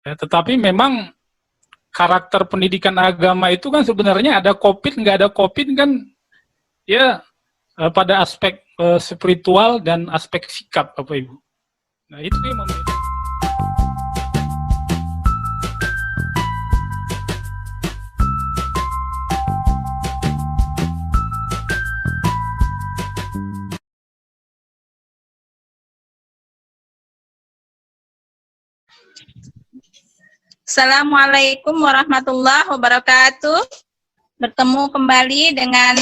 Ya, tetapi memang karakter pendidikan agama itu kan sebenarnya ada COVID, nggak ada COVID kan, ya pada aspek spiritual dan aspek sikap, Bapak Ibu. Nah itu yang membedakan. Assalamualaikum warahmatullahi wabarakatuh. Bertemu kembali dengan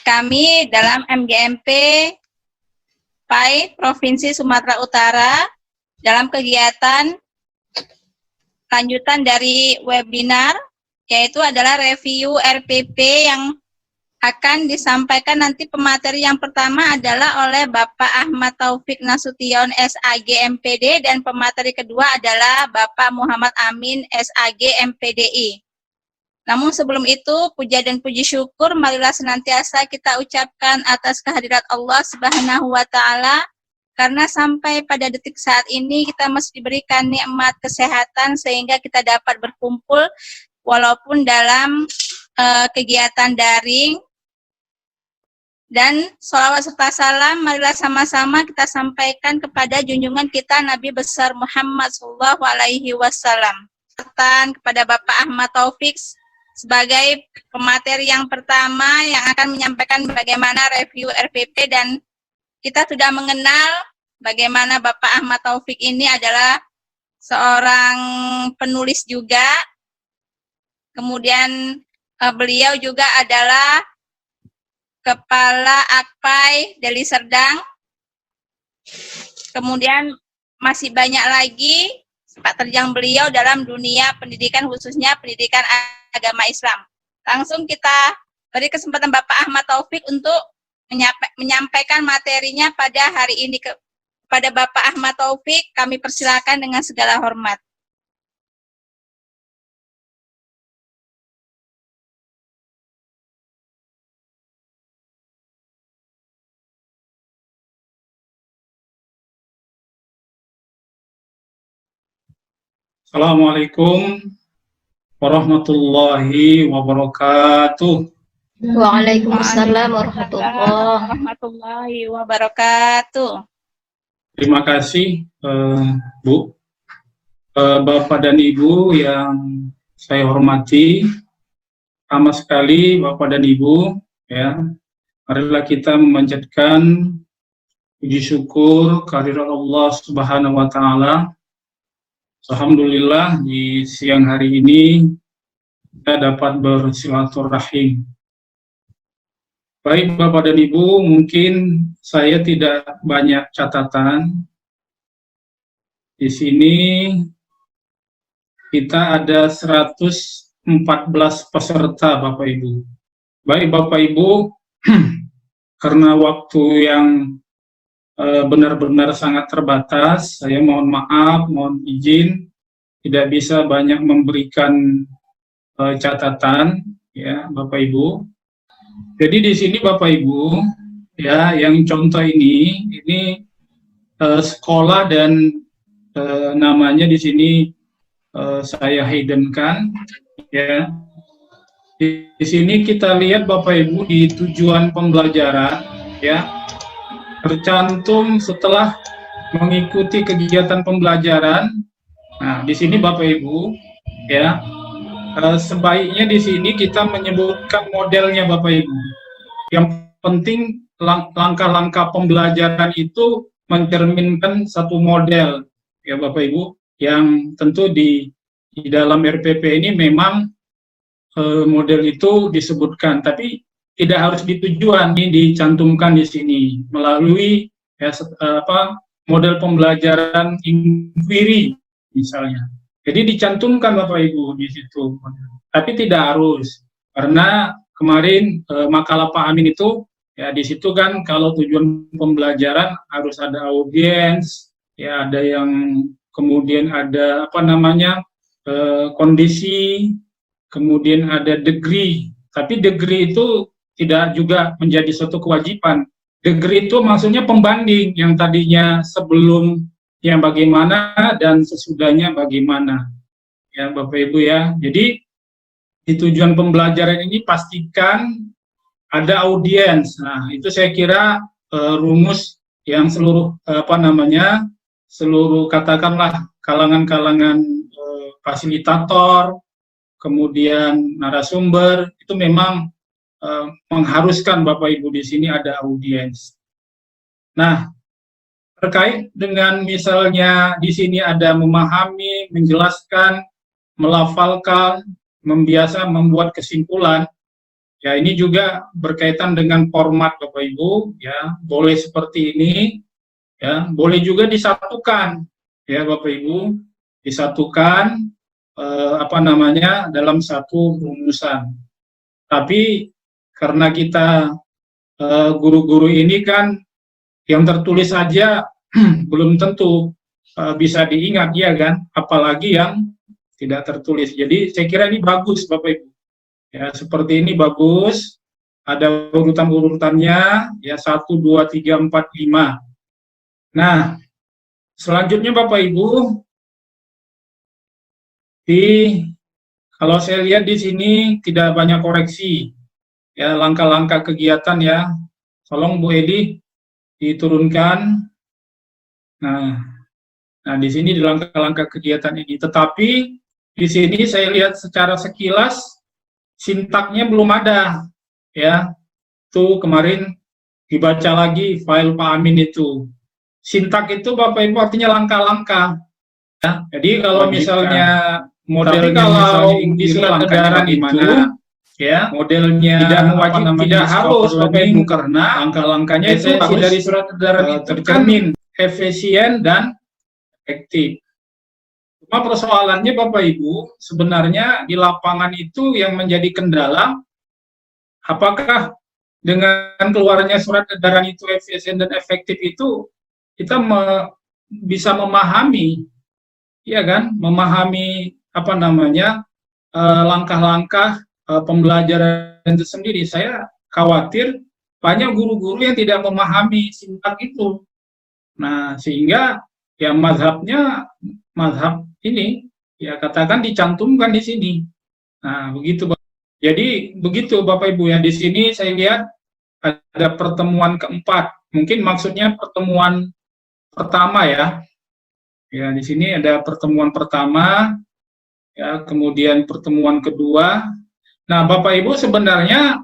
kami dalam MGMP PAI Provinsi Sumatera Utara dalam kegiatan lanjutan dari webinar, yaitu adalah review RPP yang akan disampaikan nanti. Pemateri yang pertama adalah oleh Bapak Ahmad Taufik Nasution SAG MPD, dan pemateri kedua adalah Bapak Muhammad Amin SAG MPDI. Namun sebelum itu, puja dan puji syukur marilah senantiasa kita ucapkan atas kehadirat Allah Subhanahu wa Ta'ala, karena sampai pada detik saat ini kita masih diberikan nikmat kesehatan sehingga kita dapat berkumpul walaupun dalam kegiatan daring. Dan sholawat serta salam marilah sama-sama kita sampaikan kepada junjungan kita Nabi besar Muhammad SAW. Kepada Bapak Ahmad Taufik sebagai pemateri yang pertama yang akan menyampaikan bagaimana review RPP, dan kita sudah mengenal bagaimana Bapak Ahmad Taufik ini adalah seorang penulis juga. Kemudian beliau juga adalah Kepala Akpai Deli Serdang. Kemudian masih banyak lagi sepak terjang beliau dalam dunia pendidikan, khususnya pendidikan agama Islam. Langsung kita beri kesempatan Bapak Ahmad Taufik untuk menyampaikan materinya pada hari ini. Kepada Bapak Ahmad Taufik kami persilakan dengan segala hormat. Assalamualaikum warahmatullahi wabarakatuh. Waalaikumsalam warahmatullahi wabarakatuh. Terima kasih Bu, Bapak dan Ibu yang saya hormati. Sama sekali Bapak dan Ibu, ya, marilah kita memanjatkan puji syukur kehadirat Allah Subhanahu wa Ta'ala. Alhamdulillah di siang hari ini kita dapat bersilaturahim. Baik Bapak dan Ibu, mungkin saya tidak banyak catatan. Di sini kita ada 114 peserta Bapak Ibu. Baik Bapak Ibu, karena waktu yang benar-benar sangat terbatas, saya mohon maaf, mohon izin tidak bisa banyak memberikan catatan, ya Bapak Ibu. Jadi di sini Bapak Ibu, ya, yang contoh ini sekolah dan namanya di sini saya hiddenkan, ya. Di sini kita lihat Bapak Ibu di tujuan pembelajaran, ya, tercantum setelah mengikuti kegiatan pembelajaran. Nah, di sini Bapak Ibu, ya, sebaiknya di sini kita menyebutkan modelnya Bapak Ibu. Yang penting langkah-langkah pembelajaran itu mencerminkan satu model, ya Bapak Ibu, yang tentu di dalam RPP ini memang model itu disebutkan, tapi tidak harus di tujuan, ini dicantumkan di sini melalui ya, model pembelajaran inquiry misalnya. Jadi dicantumkan Bapak Ibu di situ, tapi tidak harus, karena kemarin makalah Pak Amin itu ya di situ kan kalau tujuan pembelajaran harus ada audiens, ya ada yang kemudian ada kondisi, kemudian ada degree, tapi degree itu tidak juga menjadi suatu kewajiban. Degree itu maksudnya pembanding yang tadinya sebelum yang bagaimana dan sesudahnya bagaimana. Ya, Bapak Ibu ya. Jadi di tujuan pembelajaran ini pastikan ada audiens. Nah, itu saya kira rumus yang seluruh seluruh katakanlah kalangan-kalangan fasilitator, kemudian narasumber itu memang mengharuskan Bapak Ibu di sini ada audiens. Nah, terkait dengan misalnya di sini ada memahami, menjelaskan, melafalkan, membiasa membuat kesimpulan. Ya, ini juga berkaitan dengan format Bapak Ibu, ya, boleh seperti ini, ya, boleh juga disatukan, ya Bapak Ibu, disatukan dalam satu rumusan. Tapi karena kita guru-guru ini kan yang tertulis saja belum tentu bisa diingat, ya kan, apalagi yang tidak tertulis. Jadi saya kira ini bagus Bapak Ibu. Ya, seperti ini bagus. Ada urutan-urutannya, ya 1, 2, 3, 4, 5. Nah, selanjutnya Bapak Ibu, kalau saya lihat di sini tidak banyak koreksi. Ya, langkah-langkah kegiatan ya. Tolong Bu Edi diturunkan. Nah, di sini di langkah-langkah kegiatan ini. Tetapi di sini saya lihat secara sekilas sintaknya belum ada, ya. Tuh kemarin dibaca lagi file Pak Amin itu. Sintak itu Bapak Ibu artinya langkah-langkah. Ya. Jadi kalau misalnya modelnya kalau di surat edaran itu, ya, modelnya tidak mewajibkan, tidak harus Bapak Ibu, karena langkah-langkahnya itu dari surat edaran itu tercermin efisien dan efektif. Cuma persoalannya Bapak Ibu, sebenarnya di lapangan itu yang menjadi kendala, apakah dengan keluarnya surat edaran itu efisien dan efektif itu, kita bisa memahami, ya kan, memahami langkah-langkah pembelajaran itu sendiri. Saya khawatir banyak guru-guru yang tidak memahami sintak itu. Nah, sehingga ya mazhab ini, ya katakan dicantumkan di sini. Nah, begitu. Jadi begitu Bapak Ibu ya, di sini saya lihat ada pertemuan keempat. Mungkin maksudnya pertemuan pertama ya. Ya, di sini ada pertemuan pertama, ya, kemudian pertemuan kedua. Nah, Bapak Ibu sebenarnya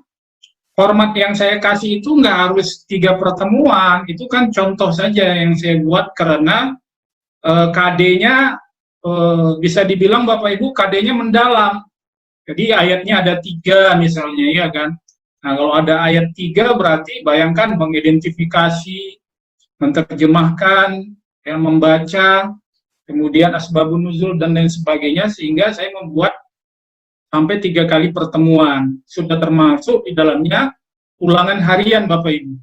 format yang saya kasih itu nggak harus 3 pertemuan, itu kan contoh saja yang saya buat karena KD-nya bisa dibilang Bapak Ibu KD-nya mendalam. Jadi ayatnya ada 3 misalnya, ya kan. Nah, kalau ada ayat 3 berarti bayangkan mengidentifikasi, menerjemahkan, ya, membaca, kemudian asbabun nuzul dan lain sebagainya, sehingga saya membuat sampai 3 kali pertemuan. Sudah termasuk di dalamnya ulangan harian Bapak Ibu.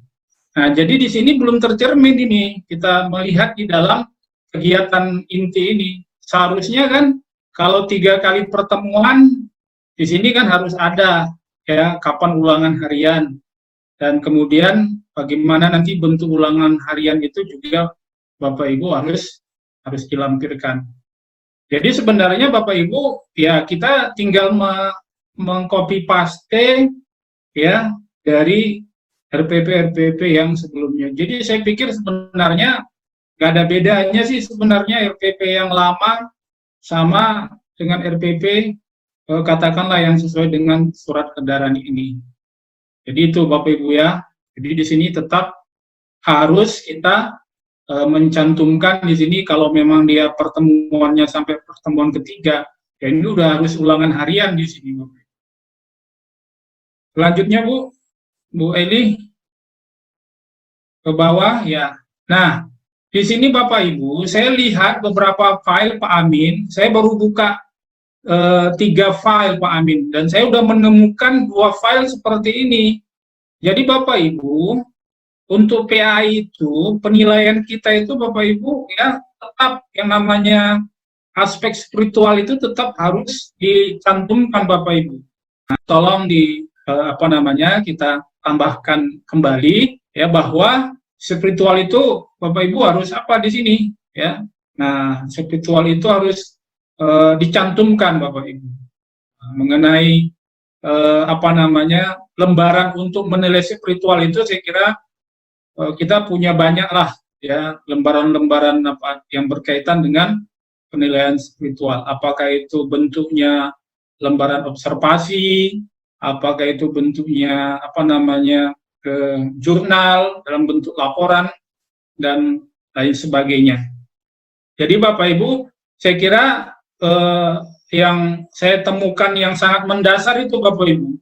Nah, jadi di sini belum tercermin ini. Kita melihat di dalam kegiatan inti ini. Seharusnya kan kalau 3 kali pertemuan di sini kan harus ada, ya, kapan ulangan harian, dan kemudian bagaimana nanti bentuk ulangan harian itu juga Bapak Ibu harus dilampirkan. Jadi sebenarnya Bapak Ibu, ya kita tinggal mengcopy paste, ya, dari RPP yang sebelumnya. Jadi saya pikir sebenarnya nggak ada bedanya sih sebenarnya RPP yang lama sama dengan RPP katakanlah yang sesuai dengan surat edaran ini. Jadi itu Bapak Ibu ya. Jadi di sini tetap harus kita mencantumkan di sini kalau memang dia pertemuannya sampai pertemuan ketiga, ya ini udah harus ulangan harian di sini Bapak. Selanjutnya Bu Eli ke bawah ya. Nah, di sini Bapak Ibu, saya lihat beberapa file Pak Amin, saya baru buka 3 file Pak Amin, dan saya sudah menemukan 2 file seperti ini. Jadi Bapak Ibu, untuk PAI itu, penilaian kita itu Bapak Ibu, ya tetap yang namanya aspek spiritual itu tetap harus dicantumkan Bapak Ibu. Nah, tolong kita tambahkan kembali, ya, bahwa spiritual itu Bapak Ibu harus apa di sini, ya. Nah, spiritual itu harus dicantumkan Bapak Ibu mengenai apa namanya lembaran untuk menilai spiritual itu. Saya kira kita punya banyak lah ya lembaran-lembaran apa yang berkaitan dengan penilaian spiritual. Apakah itu bentuknya lembaran observasi, apakah itu bentuknya apa namanya jurnal dalam bentuk laporan dan lain sebagainya. Jadi Bapak Ibu, saya kira yang saya temukan yang sangat mendasar itu Bapak Ibu,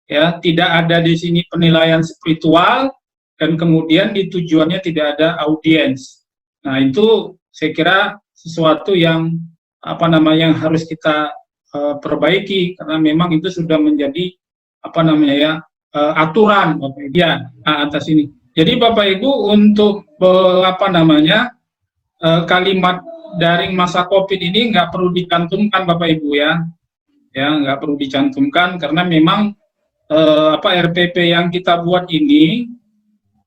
ya tidak ada di sini penilaian spiritual dan kemudian di tujuannya tidak ada audiens. Nah itu saya kira sesuatu yang apa namanya yang harus kita perbaiki karena memang itu sudah menjadi apa namanya ya aturan Bapak Ibu ya atas ini. Jadi Bapak Ibu untuk apa namanya kalimat daring masa COVID ini nggak perlu dicantumkan Bapak Ibu ya nggak perlu dicantumkan karena memang apa RPP yang kita buat ini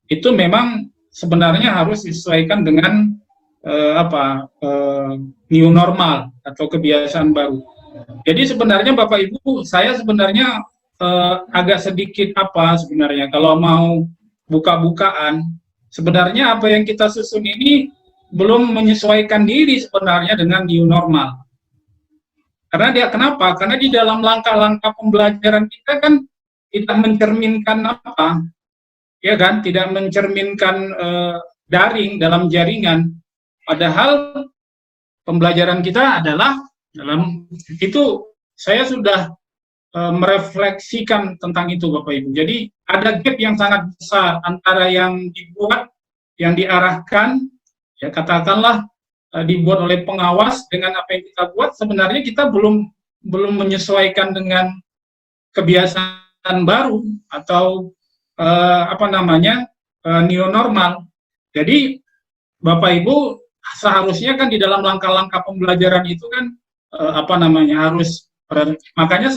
itu memang sebenarnya harus disesuaikan dengan new normal atau kebiasaan baru. Jadi sebenarnya Bapak Ibu, saya sebenarnya agak sedikit sebenarnya kalau mau buka-bukaan, sebenarnya apa yang kita susun ini belum menyesuaikan diri sebenarnya dengan new normal. Karena kenapa? Karena di dalam langkah-langkah pembelajaran kita kan tidak mencerminkan ya kan? Tidak mencerminkan daring dalam jaringan. Padahal pembelajaran kita adalah dalam itu saya sudah merefleksikan tentang itu Bapak Ibu. Jadi ada gap yang sangat besar antara yang dibuat, yang diarahkan, ya katakanlah dibuat oleh pengawas dengan apa yang kita buat. Sebenarnya kita belum menyesuaikan dengan kebiasaan baru atau new normal. Jadi Bapak Ibu seharusnya kan di dalam langkah-langkah pembelajaran itu kan harus makanya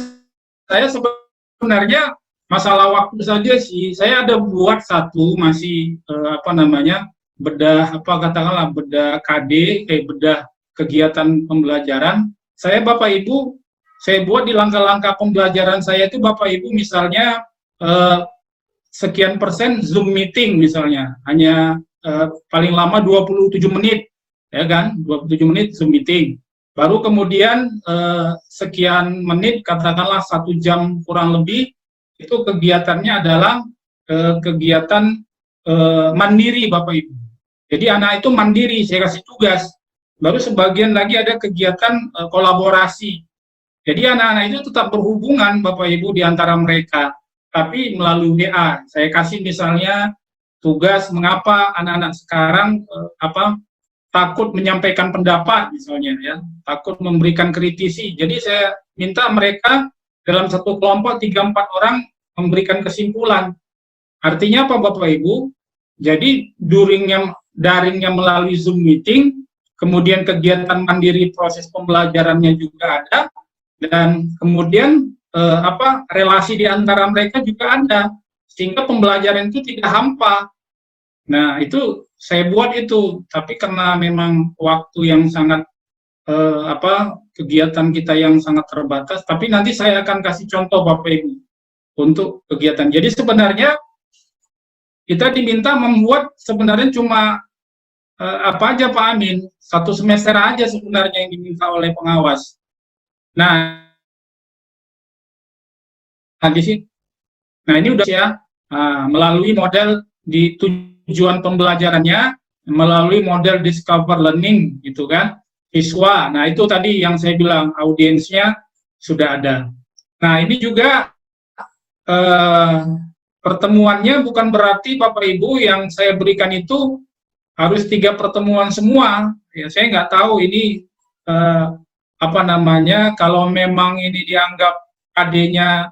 saya sebenarnya masalah waktu saja sih. Saya ada buat satu masih bedah bedah KD bedah kegiatan pembelajaran. Saya Bapak Ibu saya buat di langkah-langkah pembelajaran saya itu Bapak Ibu misalnya sekian persen Zoom meeting misalnya hanya paling lama 27 menit ya kan 27 menit Zoom meeting. Baru kemudian sekian menit, katakanlah 1 jam kurang lebih, itu kegiatannya adalah kegiatan mandiri Bapak Ibu. Jadi anak itu mandiri, saya kasih tugas. Baru sebagian lagi ada kegiatan kolaborasi. Jadi anak-anak itu tetap berhubungan Bapak Ibu di antara mereka, tapi melalui WA. Saya kasih misalnya tugas mengapa anak-anak sekarang takut menyampaikan pendapat misalnya ya, takut memberikan kritisi. Jadi saya minta mereka dalam satu kelompok 3-4 orang memberikan kesimpulan. Artinya apa Bapak Ibu? Jadi daringnya melalui Zoom meeting, kemudian kegiatan mandiri proses pembelajarannya juga ada, dan kemudian relasi di antara mereka juga ada, sehingga pembelajaran itu tidak hampa. Nah itu saya buat itu, tapi karena memang waktu yang sangat kegiatan kita yang sangat terbatas, tapi nanti saya akan kasih contoh Bapak Ibu untuk kegiatan. Jadi sebenarnya kita diminta membuat sebenarnya cuma apa aja Pak Amin, 1 semester aja sebenarnya yang diminta oleh pengawas. Nah ini udah ya melalui model di tujuan pembelajarannya melalui model discover learning gitu kan siswa. Nah itu tadi yang saya bilang audiensnya sudah ada. Nah ini juga pertemuannya bukan berarti Bapak Ibu yang saya berikan itu harus 3 pertemuan semua. Ya saya nggak tahu ini kalau memang ini dianggap AD-nya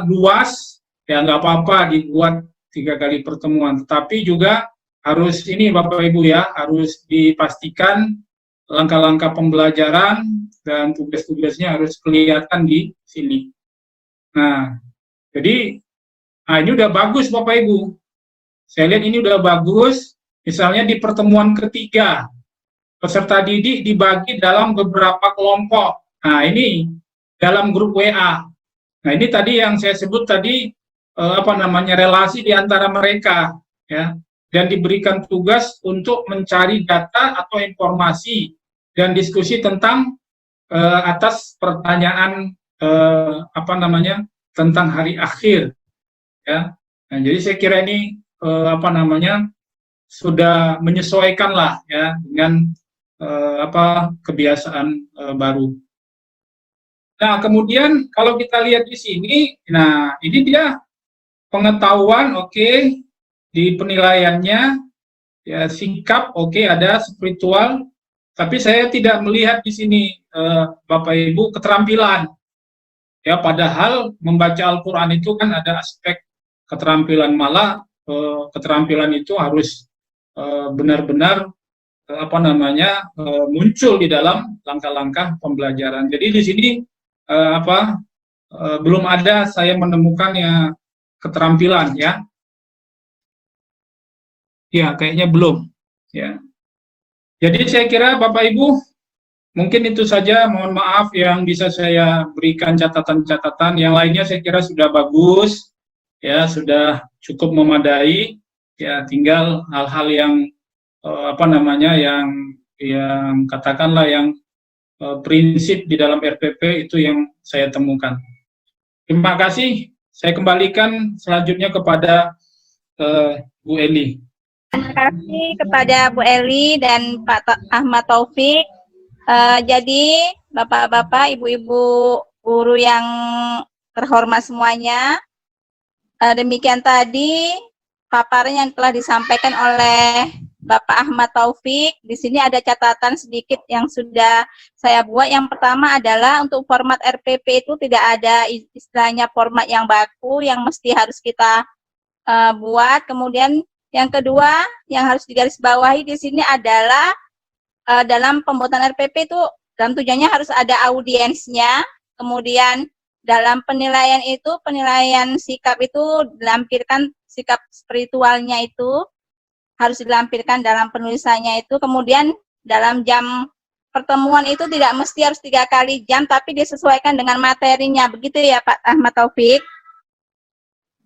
luas ya nggak apa-apa dibuat 3 kali pertemuan, tetapi juga harus ini Bapak Ibu ya, harus dipastikan langkah-langkah pembelajaran dan tugas-tugasnya harus kelihatan di sini. Nah, jadi ini udah bagus Bapak Ibu. Saya lihat ini udah bagus, Misalnya di pertemuan ketiga, peserta didik dibagi dalam beberapa kelompok. Nah, ini dalam grup WA. Nah, ini tadi yang saya sebut tadi relasi di antara mereka, ya, dan diberikan tugas untuk mencari data atau informasi dan diskusi tentang atas pertanyaan tentang hari akhir, ya. Nah, jadi saya kira ini sudah menyesuaikan lah, ya, dengan kebiasaan baru. Nah, kemudian kalau kita lihat di sini, nah ini dia pengetahuan, oke, di penilaiannya, ya, sikap, oke, ada spiritual, tapi saya tidak melihat di sini Bapak Ibu keterampilan. Ya, padahal membaca Al-Qur'an itu kan ada aspek keterampilan, malah keterampilan itu harus benar-benar muncul di dalam langkah-langkah pembelajaran. Jadi di sini belum ada saya menemukan keterampilan, ya. Ya, kayaknya belum, ya. Jadi saya kira Bapak Ibu mungkin itu saja, mohon maaf yang bisa saya berikan catatan-catatan. Yang lainnya saya kira sudah bagus, ya, sudah cukup memadai, ya, tinggal hal-hal yang yang katakanlah yang prinsip di dalam RPP itu yang saya temukan. Terima kasih. Saya kembalikan selanjutnya kepada Bu Eli. Terima kasih kepada Bu Eli dan Pak Ahmad Taufik. Jadi Bapak-bapak, Ibu-ibu guru yang terhormat semuanya, demikian tadi paparan yang telah disampaikan oleh Bapak Ahmad Taufik. Di sini ada catatan sedikit yang sudah saya buat. Yang pertama adalah untuk format RPP itu tidak ada istilahnya format yang baku yang mesti harus kita buat. Kemudian yang kedua yang harus digarisbawahi di sini adalah dalam pembuatan RPP itu dalam tujuannya harus ada audiensnya. Kemudian dalam penilaian itu, penilaian sikap itu dilampirkan, sikap spiritualnya itu harus dilampirkan dalam penulisannya itu. Kemudian dalam jam pertemuan itu tidak mesti harus 3 kali jam, tapi disesuaikan dengan materinya. Begitu ya Pak Ahmad Taufik?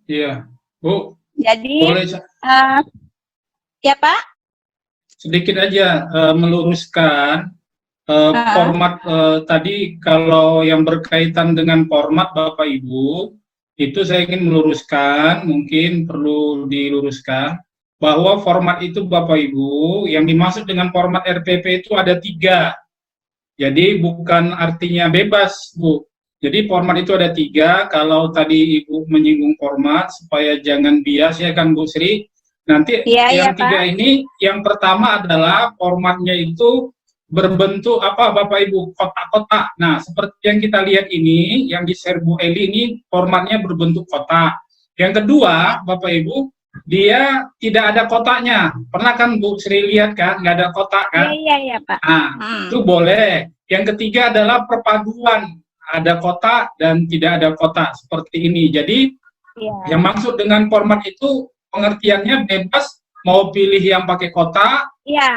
Iya, Bu. Jadi, boleh ya Pak? Sedikit aja meluruskan format tadi. Kalau yang berkaitan dengan format Bapak Ibu, itu saya ingin meluruskan, mungkin perlu diluruskan, bahwa format itu Bapak Ibu, yang dimaksud dengan format RPP itu ada 3. Jadi bukan artinya bebas, Bu. Jadi format itu ada 3. Kalau tadi Ibu menyinggung format, supaya jangan bias, ya kan Bu Sri. Nanti yang 3 ini, yang pertama adalah formatnya itu berbentuk Bapak Ibu, kotak-kotak. Nah, seperti yang kita lihat ini, yang di share Bu Eli ini formatnya berbentuk kotak. Yang kedua, Bapak Ibu, dia tidak ada kotaknya. Pernah kan Bu Sri lihat kan, nggak ada kotak kan? Iya Pak. Nah, itu boleh. Yang ketiga adalah perpaduan, ada kotak dan tidak ada kotak, seperti ini. Jadi yang maksud dengan format itu pengertiannya bebas, mau pilih yang pakai kotak,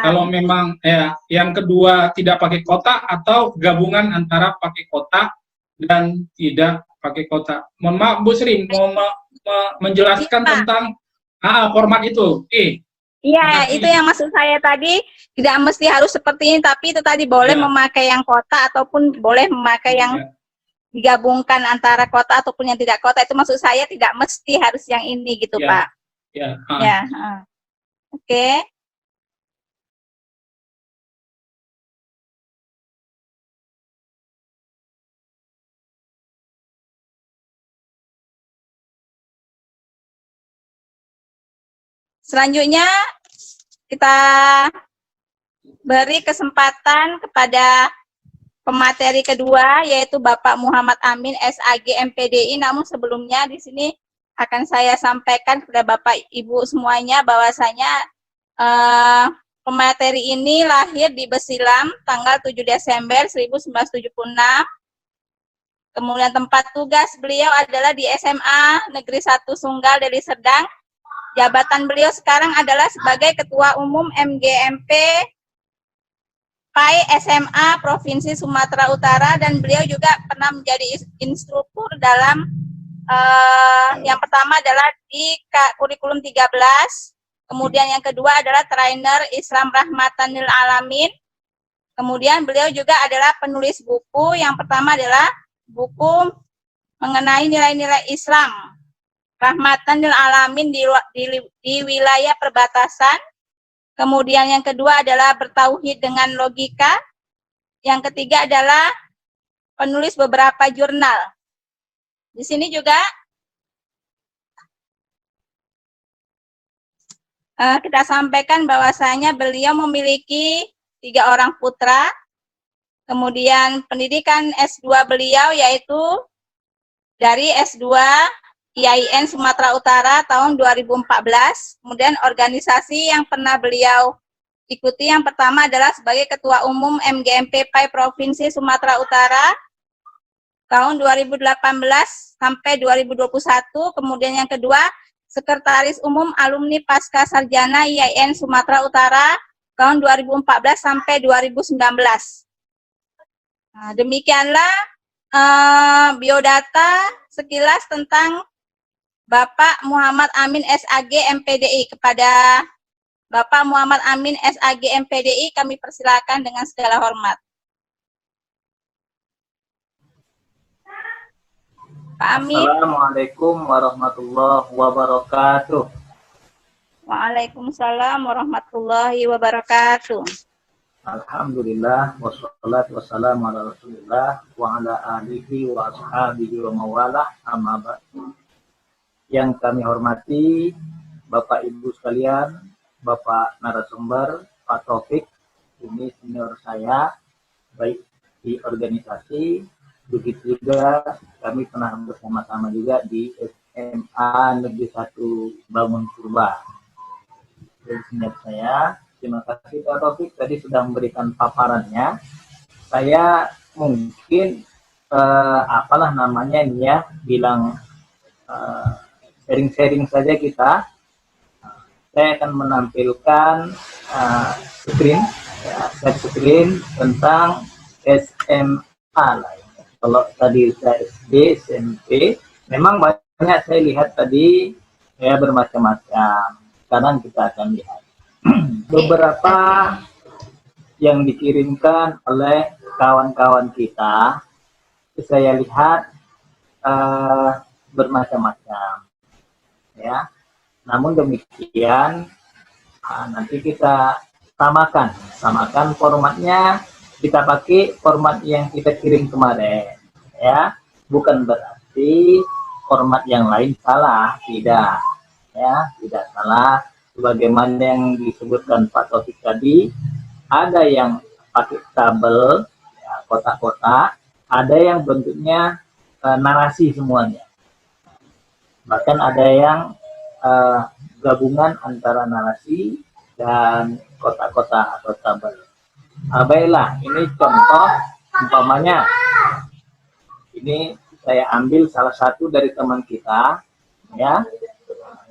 kalau memang yang kedua tidak pakai kotak, atau gabungan antara pakai kotak dan tidak pakai kotak. Mohon maaf Bu Sri, mau menjelaskan tentang format itu. Iya, itu yang maksud saya tadi, tidak mesti harus seperti ini, tapi itu tadi boleh memakai yang kotak ataupun boleh memakai yang digabungkan antara kotak ataupun yang tidak kotak. Itu maksud saya, tidak mesti harus yang ini gitu Pak. Oke. Selanjutnya kita beri kesempatan kepada pemateri kedua, yaitu Bapak Muhammad Amin, SAG MPDI. Namun sebelumnya di sini akan saya sampaikan kepada Bapak Ibu semuanya bahwasanya pemateri ini lahir di Besilam tanggal 7 Desember 1976. Kemudian tempat tugas beliau adalah di SMA Negeri 1 Sunggal, Deli Serdang. jabatan beliau sekarang adalah sebagai Ketua Umum MGMP PAI SMA Provinsi Sumatera Utara, dan beliau juga pernah menjadi instruktur dalam yang pertama adalah di kurikulum 13, kemudian yang kedua adalah trainer Islam Rahmatan lil Alamin. Kemudian beliau juga adalah penulis buku, yang pertama adalah buku mengenai nilai-nilai Islam Rahmatan lil Alamin di wilayah perbatasan. Kemudian yang kedua adalah bertauhid dengan logika. Yang ketiga adalah penulis beberapa jurnal. Di sini juga kita sampaikan bahwasanya beliau memiliki 3 orang putra. Kemudian pendidikan S2 beliau yaitu dari S2 IAIN Sumatera Utara tahun 2014. Kemudian organisasi yang pernah beliau ikuti yang pertama adalah sebagai Ketua Umum MGMP PAI Provinsi Sumatera Utara tahun 2018 sampai 2021. Kemudian yang kedua, Sekretaris Umum Alumni Pasca Sarjana IAIN Sumatera Utara tahun 2014 sampai 2019. Nah, demikianlah biodata sekilas tentang Bapak Muhammad Amin SAG MPDI. Kepada Bapak Muhammad Amin SAG MPDI kami persilakan dengan segala hormat. Pak Amin. Assalamualaikum warahmatullahi wabarakatuh. Waalaikumsalam warahmatullahi wabarakatuh. Alhamdulillah wassalatu wassalamu ala Rasulillah wa ala alihi wa ashabihi wa mawalah, amma ba'du. Yang kami hormati Bapak Ibu sekalian, Bapak narasumber, Pak Taufik, ini senior saya baik di organisasi. Begitu juga kami pernah bersama-sama juga di SMA Negeri 1 Bangun Purba. Dari senior saya, terima kasih Pak Taufik tadi sudah memberikan paparannya. Saya mungkin apalah namanya ini ya, bilang sharing-sharing saja kita. Saya akan menampilkan screen tentang SMA lah. Kalau tadi saya SD, SMP, memang banyak saya lihat tadi ya bermacam-macam. Sekarang kita akan lihat beberapa yang dikirimkan oleh kawan-kawan kita. Saya lihat bermacam-macam, ya. Namun demikian, nanti kita samakan formatnya. Kita pakai format yang kita kirim kemarin, ya. Bukan berarti format yang lain salah, tidak, ya, tidak salah. Sebagaimana yang disebutkan Pak Taufik tadi, ada yang pakai tabel, ya, kotak-kotak, ada yang bentuknya narasi semuanya. Bahkan ada yang gabungan antara narasi dan kotak-kotak atau tabel. Baiklah, ini contoh umpamanya. Ini saya ambil salah satu dari teman kita, ya.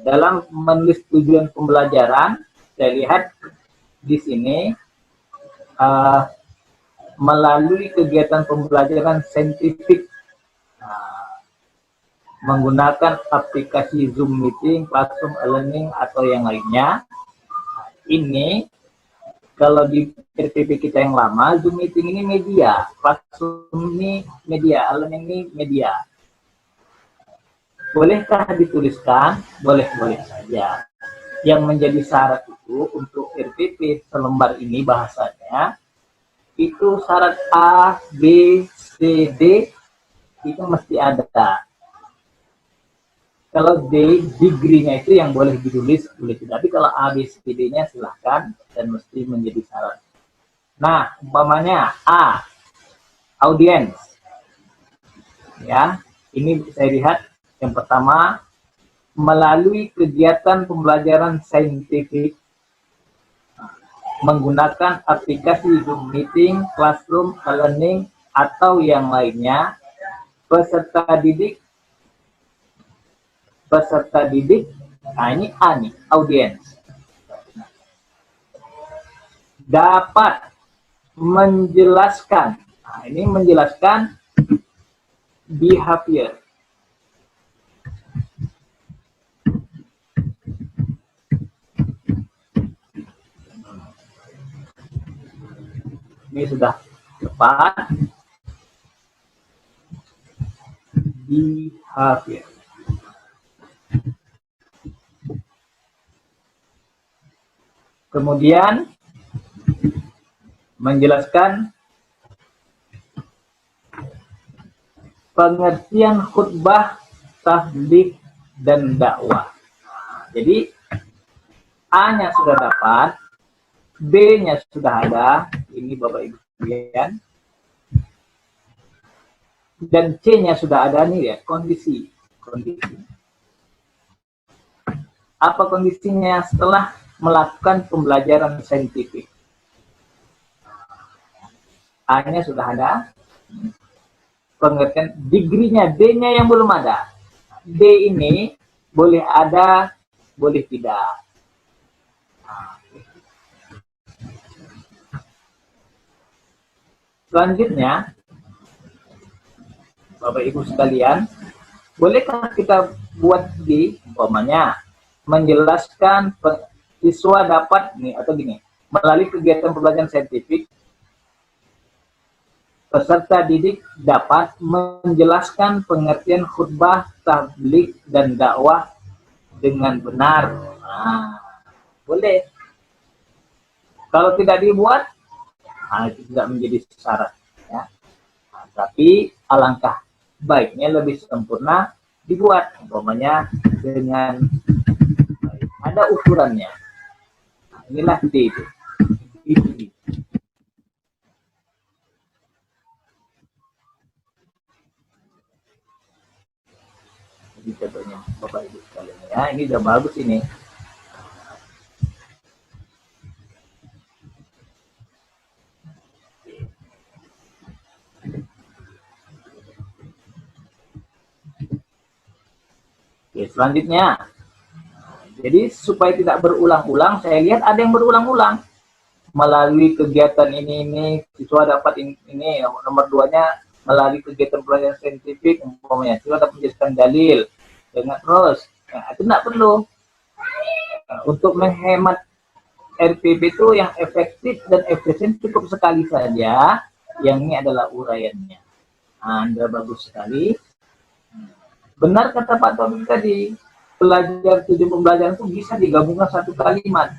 Dalam menulis tujuan pembelajaran, saya lihat di sini melalui kegiatan pembelajaran saintifik menggunakan aplikasi Zoom Meeting, Classroom E-Learning atau yang lainnya. Ini kalau di RPP kita yang lama, Zoom Meeting ini media, Classroom ini media, E-Learning ini media. Bolehkah dituliskan? Boleh-boleh saja. Yang menjadi syarat itu untuk RPP selembar ini bahasanya, itu syarat A, B, C, D, itu mesti ada. Kalau D, degree-nya itu yang boleh ditulis, boleh tidak. Tapi kalau A, B, C, D-nya silahkan dan mesti menjadi syarat. Nah, umpamanya A, audiens. Ya, ini saya lihat yang pertama, melalui kegiatan pembelajaran saintifik menggunakan aplikasi Zoom Meeting, Classroom, E-Learning, atau yang lainnya, peserta didik Nah, ini A nih, audiens. Dapat menjelaskan. Nah, ini menjelaskan behavior. Ini sudah tepat. Behavior. Kemudian menjelaskan pengertian khutbah, tabligh, dan dakwah. Jadi A-nya sudah dapat, B-nya sudah ada, ini Bapak Ibu sekalian, dan C-nya sudah ada nih ya, kondisi. Apa kondisinya setelah melakukan pembelajaran saintifik? A-nya sudah ada, pengertian degree-nya, D-nya yang belum ada. D ini boleh ada, boleh tidak. Selanjutnya, Bapak Ibu sekalian, bolehkah kita buat D, umpamanya menjelaskan siswa dapat nih atau gini, melalui kegiatan pembelajaran saintifik, peserta didik dapat menjelaskan pengertian khutbah, tabligh, dan dakwah dengan benar. Nah, boleh. Kalau tidak dibuat, itu tidak menjadi syarat. Ya. Nah, tapi alangkah baiknya lebih sempurna dibuat, umpamanya dengan ada ukurannya. Nah, inilah D itu. Ini contohnya Bapak Ibu sekalian ya, ini udah bagus ini. Oke, selanjutnya. Jadi supaya tidak berulang-ulang, saya lihat ada yang berulang-ulang. Melalui kegiatan ini siswa dapat ini nomor 2-nya melalui kegiatan pelajaran saintifik, umpamanya siswa dapat menjelaskan dalil dengan terus. Nah, itu tidak perlu. Untuk menghemat RPP itu yang efektif dan efisien cukup sekali saja. Yang ini adalah uraiannya. Anda bagus sekali. Benar kata Pak Taufik tadi, tujuan pembelajaran itu bisa digabungkan satu kalimat.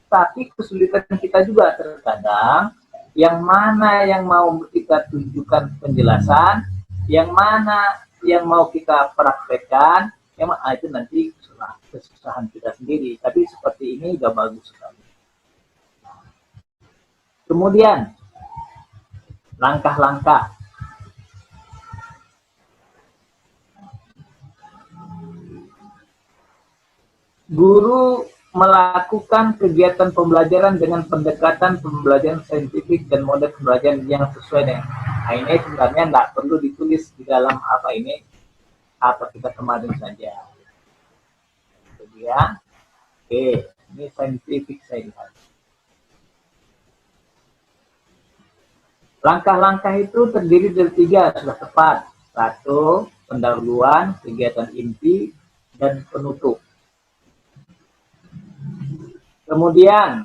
Tapi kesulitan kita juga terkadang, yang mana yang mau kita tunjukkan penjelasan, yang mana yang mau kita praktekkan, yang mana itu nanti kesusahan kita sendiri. Tapi seperti ini udah bagus sekali. Kemudian, langkah-langkah. Guru melakukan kegiatan pembelajaran dengan pendekatan pembelajaran saintifik dan model pembelajaran yang sesuai dengan. Nah, ini sebenarnya nggak perlu ditulis di dalam apa kita kemarin saja. Kemudian, oke, ini saintifik saya lihat. Langkah-langkah itu terdiri dari 3, sudah tepat. 1, pendahuluan, kegiatan inti, dan penutup. Kemudian,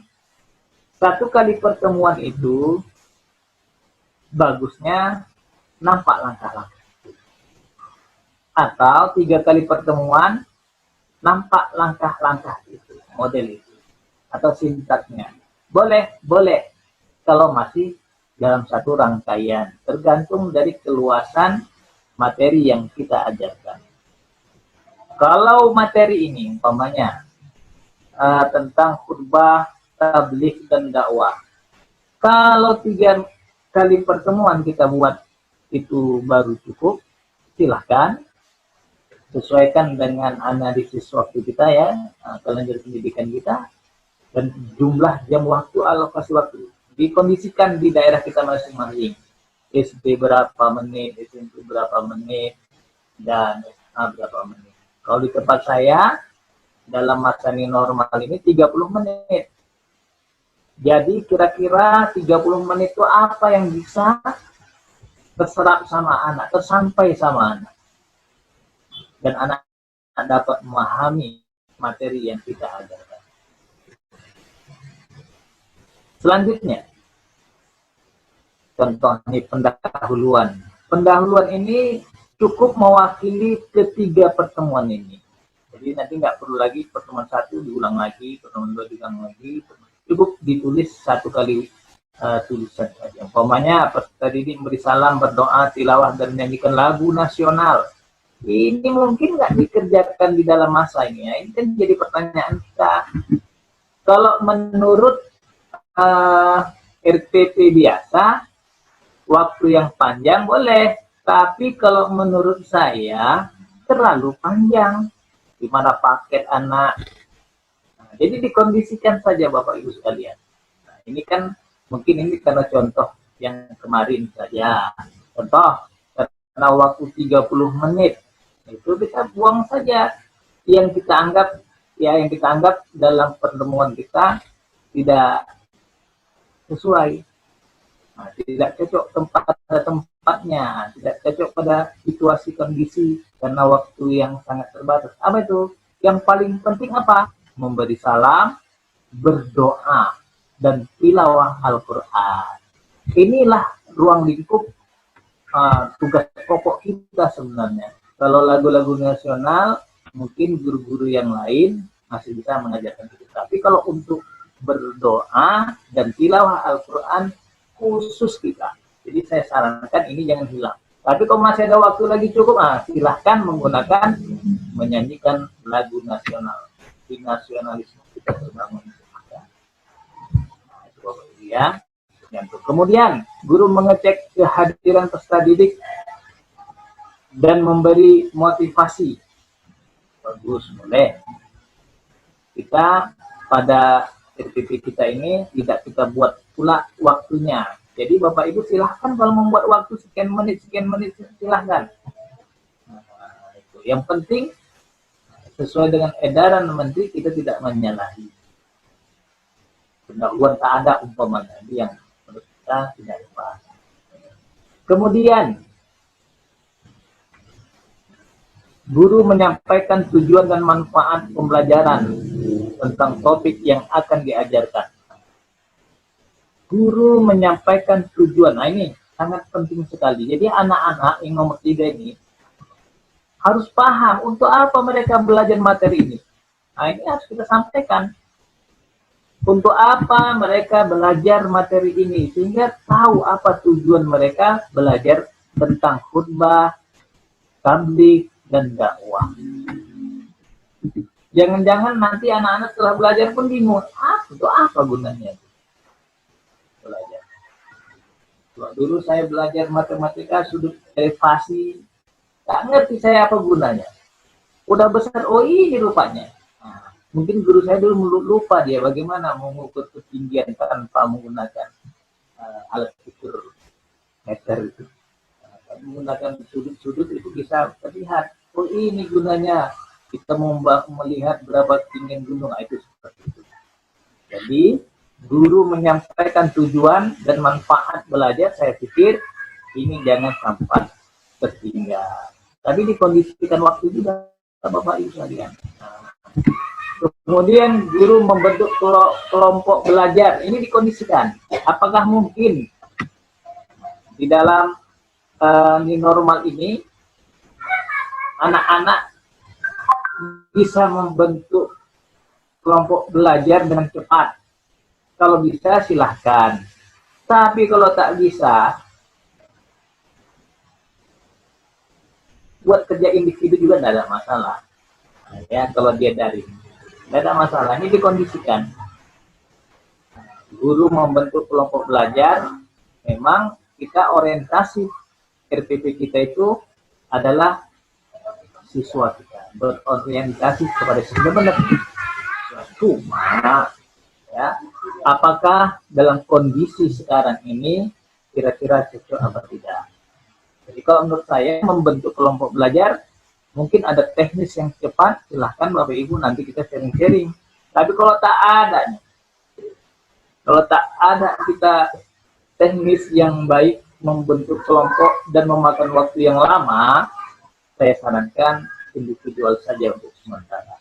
1 kali pertemuan itu bagusnya nampak langkah-langkah. Atau 3 kali pertemuan nampak langkah-langkah itu, model itu. Atau sintaksnya. Boleh. Kalau masih dalam satu rangkaian. Tergantung dari keluasan materi yang kita ajarkan. Kalau materi ini, umpamanya, tentang khutbah, tabligh, dan dakwah. Kalau 3 kali pertemuan kita buat itu baru cukup, silahkan sesuaikan dengan analisis waktu kita ya, kalender pendidikan kita, dan jumlah jam waktu, alokasi waktu. Dikondisikan di daerah kita masing-masing. SD berapa menit, SMP berapa menit, dan SMA berapa menit. Kalau di tempat saya, dalam masa new normal ini 30 menit. Jadi kira-kira 30 menit itu apa yang bisa terserap sama anak, tersampai sama anak. Dan anak dapat memahami materi yang kita ajarkan. Selanjutnya, contoh ini pendahuluan. Pendahuluan ini cukup mewakili ketiga pertemuan ini. Jadi nanti nggak perlu lagi pertemuan 1 diulang lagi, pertemuan 2 diulang lagi, cukup ditulis 1 kali tulisan saja. Umpamanya peserta didik memberi salam, berdoa, tilawah, dan menyanyikan lagu nasional. Ini mungkin nggak dikerjakan di dalam masa ini ya. Ini kan jadi pertanyaan kita. Kalau menurut RPP biasa, waktu yang panjang boleh. Tapi kalau menurut saya terlalu panjang. Di mana paket anak. Nah, jadi dikondisikan saja Bapak Ibu sekalian. Nah, ini kan mungkin ini karena contoh yang kemarin saja. Contoh, karena waktu 30 menit. Itu bisa buang saja yang kita anggap dalam pertemuan kita tidak sesuai, nah, tidak cocok tempatnya, tidak cocok pada situasi kondisi karena waktu yang sangat terbatas. Apa itu? Yang paling penting apa? Memberi salam, berdoa, dan tilawah Al-Quran. Inilah ruang lingkup tugas pokok kita sebenarnya. Kalau lagu-lagu nasional, mungkin guru-guru yang lain masih bisa mengajarkan itu. Tapi kalau untuk berdoa dan tilawah Al-Quran khusus kita. Jadi saya sarankan ini jangan hilang. Tapi kalau masih ada waktu lagi cukup, silahkan menggunakan menyanyikan lagu nasional. Di nasionalisme kita terbangun. Nah, itu Bapak Ibu ya. Kemudian, guru mengecek kehadiran peserta didik dan memberi motivasi. Bagus, boleh. Kita pada RPP kita ini tidak kita buat pula waktunya. Jadi Bapak Ibu silahkan kalau membuat waktu sekian menit silahkan. Nah, itu. Yang penting sesuai dengan edaran Menteri kita tidak menyalahi. Pendahuluan tak ada umpamanya yang menurut kita tidak tepat. Kemudian guru menyampaikan tujuan dan manfaat pembelajaran tentang topik yang akan diajarkan. Guru menyampaikan tujuan. Nah, ini sangat penting sekali. Jadi anak-anak yang nomor 3 ini harus paham untuk apa mereka belajar materi ini. Nah, ini harus kita sampaikan. Untuk apa mereka belajar materi ini. Sehingga tahu apa tujuan mereka belajar tentang khutbah, tabligh, dan dakwah. Jangan-jangan nanti anak-anak setelah belajar pun bingung, untuk apa gunanya belajar. Kalau dulu saya belajar matematika sudut derivasi, tak ngerti saya apa gunanya. Udah besar, oh ini rupanya. Nah, mungkin guru saya dulu lupa dia bagaimana mengukur ketinggian tanpa menggunakan alat ukur meter itu. Menggunakan sudut-sudut itu bisa terlihat. Oh ini gunanya kita melihat berapa ketinggian gunung. Itu seperti itu. Jadi guru menyampaikan tujuan dan manfaat belajar. Saya pikir ini jangan sampai tertinggal. Tapi dikondisikan waktu juga Bapak Ibu sekalian. Kemudian guru membentuk kelompok belajar. Ini dikondisikan. Apakah mungkin di dalam new normal ini anak-anak bisa membentuk kelompok belajar dengan cepat? Kalau bisa silahkan. Tapi kalau tak bisa, buat kerja individu juga tidak ada masalah. Ya, kalau dia daring, tidak ada masalah. Ini dikondisikan. Guru membentuk kelompok belajar, memang kita orientasi RPP kita itu adalah siswa kita berorientasi kepada siswa. Benar. Cuma ya, apakah dalam kondisi sekarang ini kira-kira cocok apa tidak? Jadi kalau menurut saya membentuk kelompok belajar Mungkin ada teknis yang cepat, silahkan Bapak Ibu nanti kita sharing-sharing. Tapi kalau tak ada nih, kalau tak ada kita teknis yang baik membentuk kelompok dan memakan waktu yang lama, saya sarankan individual saja untuk sementara.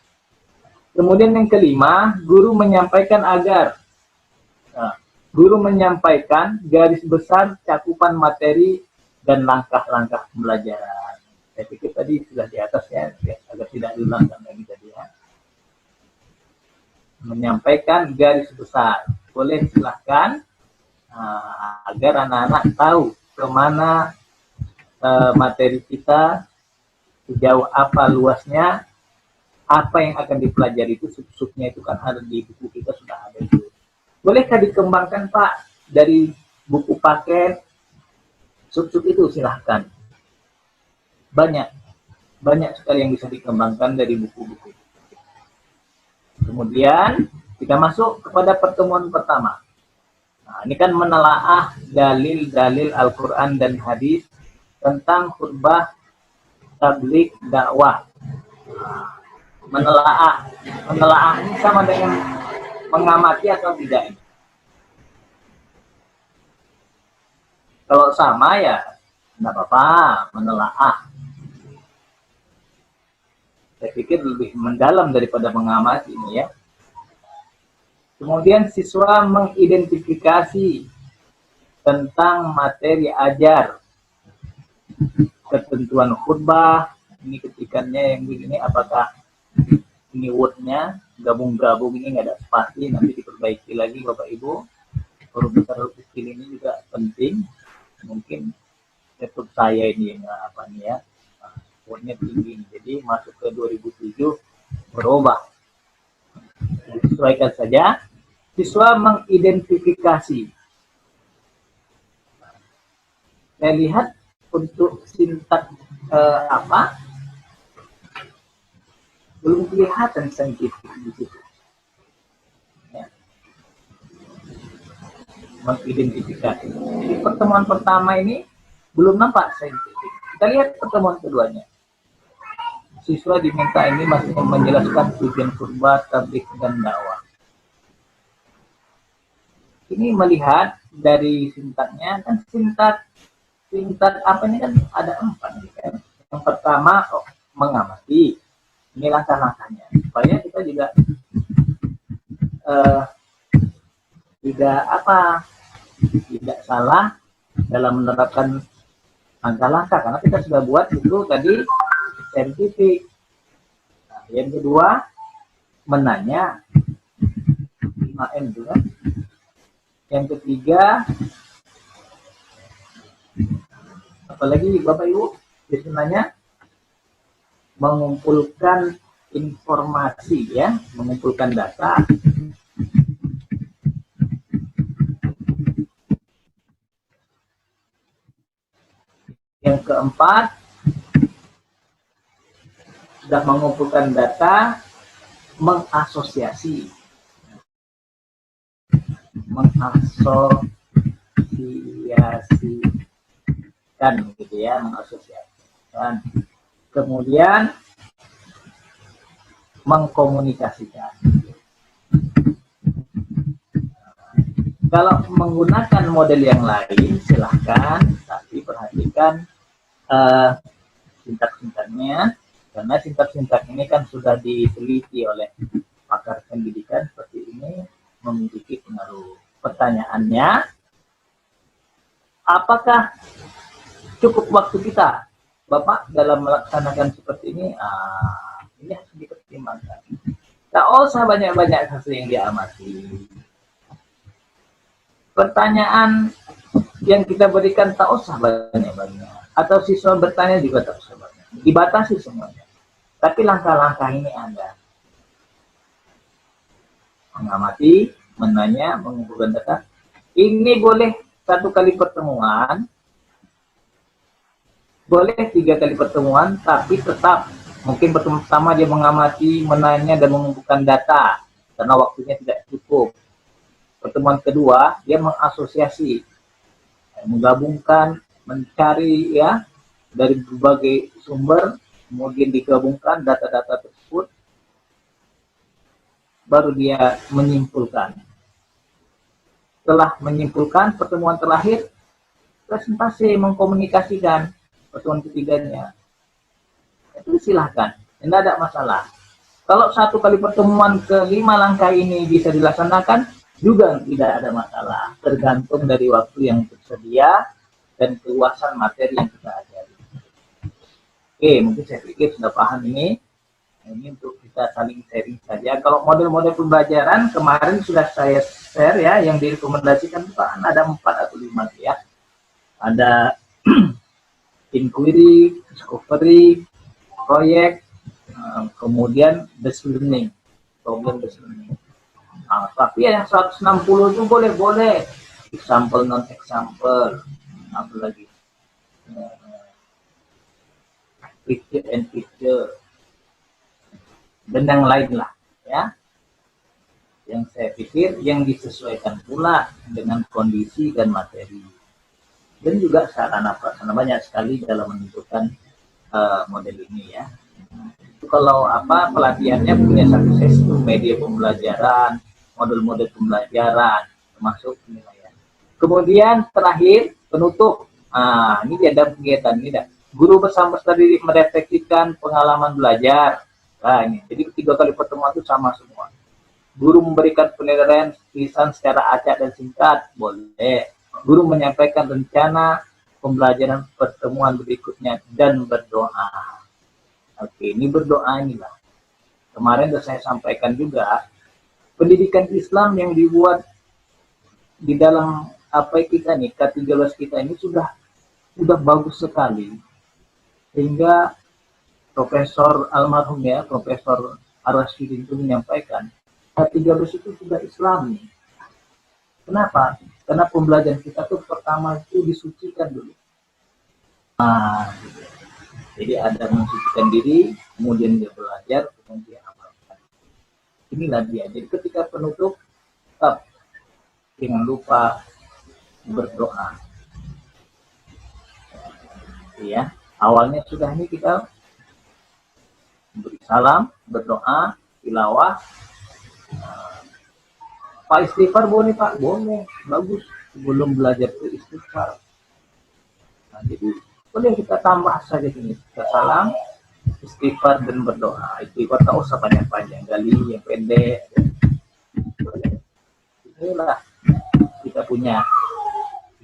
Kemudian yang kelima, guru menyampaikan agar guru menyampaikan garis besar cakupan materi dan langkah-langkah pembelajaran. Saya pikir tadi sudah di atas ya, agar tidak diulangkan lagi tadi ya. Menyampaikan garis besar, boleh silahkan agar anak-anak tahu kemana materi kita, sejauh apa luasnya, apa yang akan dipelajari itu sub-subnya itu kan ada di buku kita sudah ada itu. Bolehkah dikembangkan Pak dari buku paket sub-sub itu silahkan. Banyak sekali yang bisa dikembangkan dari buku-buku. Kemudian kita masuk kepada pertemuan pertama. Nah, ini kan menelaah dalil-dalil Al-Quran dan hadis tentang khutbah tabligh dakwah. Menelaah ini sama dengan mengamati atau tidak? Kalau sama ya tidak apa-apa, menelaah. Saya pikir lebih mendalam daripada mengamati ini ya. Kemudian siswa mengidentifikasi tentang materi ajar, ketentuan khutbah, ini ketikannya yang begini, apakah ini wordnya gabung-gabung, ini nggak ada spasi, nanti diperbaiki lagi Bapak Ibu. Huruf besar huruf kecil ini juga penting. Mungkin laptop saya ini apa nih ya, wordnya tinggi, jadi masuk ke 2007 berubah. Disesuaikan saja. Siswa mengidentifikasi. Saya lihat untuk sintak apa belum kelihatan saintifik di situ. Ya. Mengidentifikasi. Jadi pertemuan pertama ini belum nampak saintifik. Kita lihat pertemuan keduanya. Siswa diminta ini masih menjelaskan tujuan khutbah, tabligh dan dakwah. Ini melihat dari sintaknya kan sintak apa ini kan ada 4 kan. Yang pertama mengamati. Ini langkah-langkahnya supaya kita juga tidak salah dalam menerapkan langkah-langkah karena kita sudah buat itu tadi saintifik. Nah, yang kedua menanya 5M juga. Yang ketiga, apalagi Bapak Ibu biasanya mengumpulkan informasi ya, mengumpulkan data. Yang keempat, sudah mengumpulkan data, mengasosiasikan gitu ya, mengasosiasikan. Kemudian mengkomunikasikan. Kalau menggunakan model yang lain silahkan, tapi perhatikan sintak-sintaknya, karena sintak-sintak ini kan sudah diteliti oleh pakar pendidikan seperti ini, memiliki pengaruh. Pertanyaannya, apakah cukup waktu kita, Bapak, dalam melaksanakan seperti ini? Ini harus dipertimbangkan. Tak usah banyak-banyak hasil yang diamati. Pertanyaan yang kita berikan tak usah banyak-banyak. Atau siswa bertanya juga tak usah banyak. Dibatasi semuanya. Tapi langkah-langkah ini ada. Mengamati, menanya, mengumpulkan data. Ini boleh 1 kali pertemuan, boleh 3 kali pertemuan, tapi tetap mungkin pertemuan pertama dia mengamati, menanya, dan mengumpulkan data karena waktunya tidak cukup. Pertemuan kedua dia mengasosiasi, menggabungkan, mencari ya dari berbagai sumber kemudian digabungkan data-data tersebut, baru dia menyimpulkan. Setelah menyimpulkan pertemuan terakhir, presentasi mengkomunikasikan pertemuan ketiganya. Itu silahkan, tidak ada masalah. Kalau satu kali pertemuan ke-5 langkah ini bisa dilaksanakan, juga tidak ada masalah. Tergantung dari waktu yang tersedia dan keluasan materi yang kita ajari. Oke, mungkin saya pikir sudah paham ini. Ini untuk kita saling sharing saja. Kalau model-model pembelajaran kemarin sudah saya share ya, yang direkomendasikan itu kan ada 4 atau 5 ya. Ada inquiry, discovery, proyek, kemudian base learning, problem based learning. Tapi yang 160 itu boleh, example non example, apa lagi, picture and picture, dan yang lain lah ya. Yang saya pikir yang disesuaikan pula dengan kondisi dan materi, dan juga sarana prasarana banyak sekali dalam menentukan model ini ya. Kalau pelatihannya punya satu sesi media pembelajaran, model-model pembelajaran, termasuk penilaian. Kemudian terakhir penutup. Ini ada kegiatan ini dah. Guru bersama peserta didik merefleksikan pengalaman belajar. Nah ini, jadi 3 kali pertemuan itu sama semua. Guru memberikan penilaian tulisan secara acak dan singkat, boleh. Guru menyampaikan rencana pembelajaran pertemuan berikutnya dan berdoa. Oke, ini berdoa inilah. Kemarin sudah saya sampaikan juga, pendidikan Islam yang dibuat di dalam kita nih, K13 kita ini sudah bagus sekali. Sehingga Profesor almarhum ya, Profesor Ar-Rasyidin itu menyampaikan, K13 itu sudah Islam nih. Kenapa? Karena pembelajaran kita tuh pertama itu disucikan dulu. Gitu. Jadi ada mensucikan diri, kemudian dia belajar, kemudian dia amalkan. Inilah dia. Jadi ketika penutup, tetap jangan lupa berdoa. Ya, awalnya sudah ini kita beri salam, berdoa, tilawah. Pak istighfar boleh Pak? Boleh, bagus. Sebelum belajar itu istighfar. Jadi boleh kita tambah saja ini, kita salam, istighfar dan berdoa. Istighfar tak usah panjang-panjang, gali yang pendek. Inilah kita punya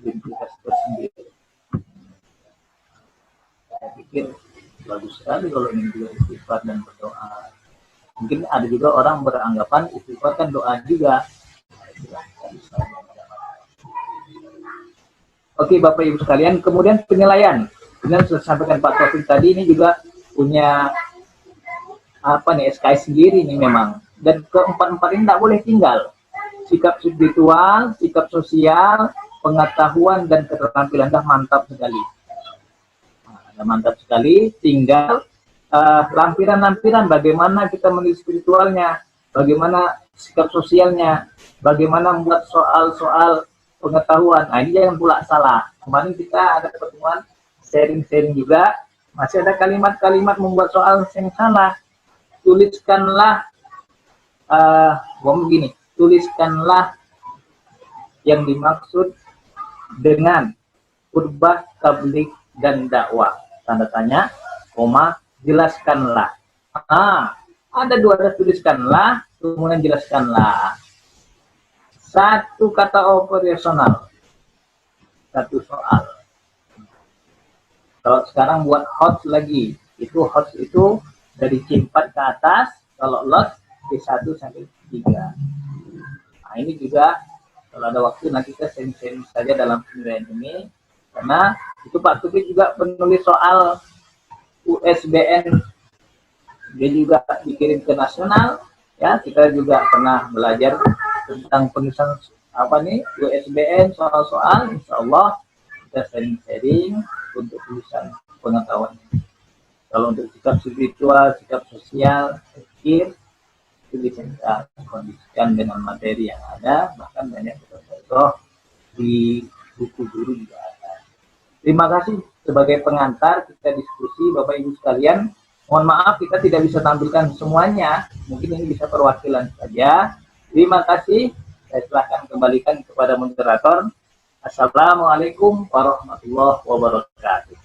identitas tersendiri. Saya pikir bagus sekali kalau ini juga istighfar dan berdoa. Mungkin ada juga orang beranggapan istighfar kan doa juga. Oke Bapak Ibu sekalian, kemudian penilaian. Dengan sudah sampaikan Pak Taufik tadi, ini juga punya SKS sendiri ini memang. Dan keempat-empat ini tidak boleh tinggal. Sikap spiritual, sikap sosial, pengetahuan dan keterampilan dah mantap sekali. Mantap sekali. Tinggal lampiran-lampiran bagaimana kita menulis spiritualnya, bagaimana sikap sosialnya, bagaimana membuat soal-soal pengetahuan. Ini jangan pula salah. Kemarin kita ada pertemuan sharing-sharing juga, masih ada kalimat-kalimat membuat soal yang salah. Tuliskanlah tuliskanlah yang dimaksud dengan khutbah, tabligh dan dakwah. Tanda tanya, koma, jelaskanlah. Ada 2, ada tuliskanlah, kemudian jelaskanlah. Satu kata operasional, satu soal. Kalau sekarang buat hot lagi, hot itu dari C4 ke atas, kalau lot C1 sampai 3. Ini juga kalau ada waktu nanti kita sharing saja dalam penilaian ini, karena itu Pak Taufik juga penulis soal USBN, dia juga dikirim ke nasional, ya kita juga pernah belajar tentang penulisan USBN soal-soal. Insya Allah kita sharing untuk tulisan pengetahuan. Kalau untuk sikap spiritual, sikap sosial, pikir itu bisa kita kondisikan dengan materi yang ada, bahkan banyak contoh di buku guru juga ada. Terima kasih sebagai pengantar kita diskusi Bapak Ibu sekalian. Mohon maaf kita tidak bisa tampilkan semuanya, mungkin ini bisa perwakilan saja. Terima kasih, saya silakan kembalikan kepada moderator. Assalamualaikum warahmatullahi wabarakatuh.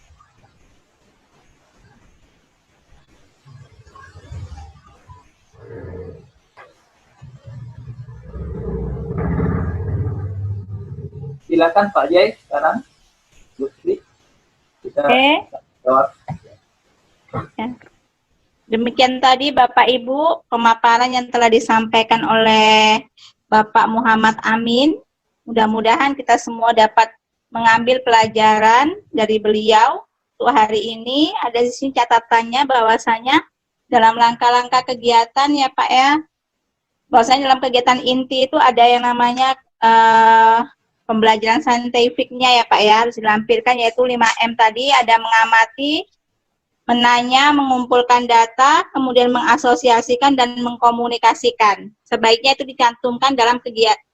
Silakan Pak Jai sekarang. Lutfi, kita jawab. Ya. Demikian tadi Bapak Ibu pemaparan yang telah disampaikan oleh Bapak Muhammad Amin. Mudah-mudahan kita semua dapat mengambil pelajaran dari beliau. Untuk hari ini ada di sini catatannya bahwasanya dalam langkah-langkah kegiatan ya Pak ya, bahwasanya dalam kegiatan inti itu ada yang namanya pembelajaran saintifiknya ya Pak ya, harus dilampirkan yaitu 5M tadi, ada mengamati, menanya, mengumpulkan data, kemudian mengasosiasikan dan mengkomunikasikan. Sebaiknya itu dicantumkan dalam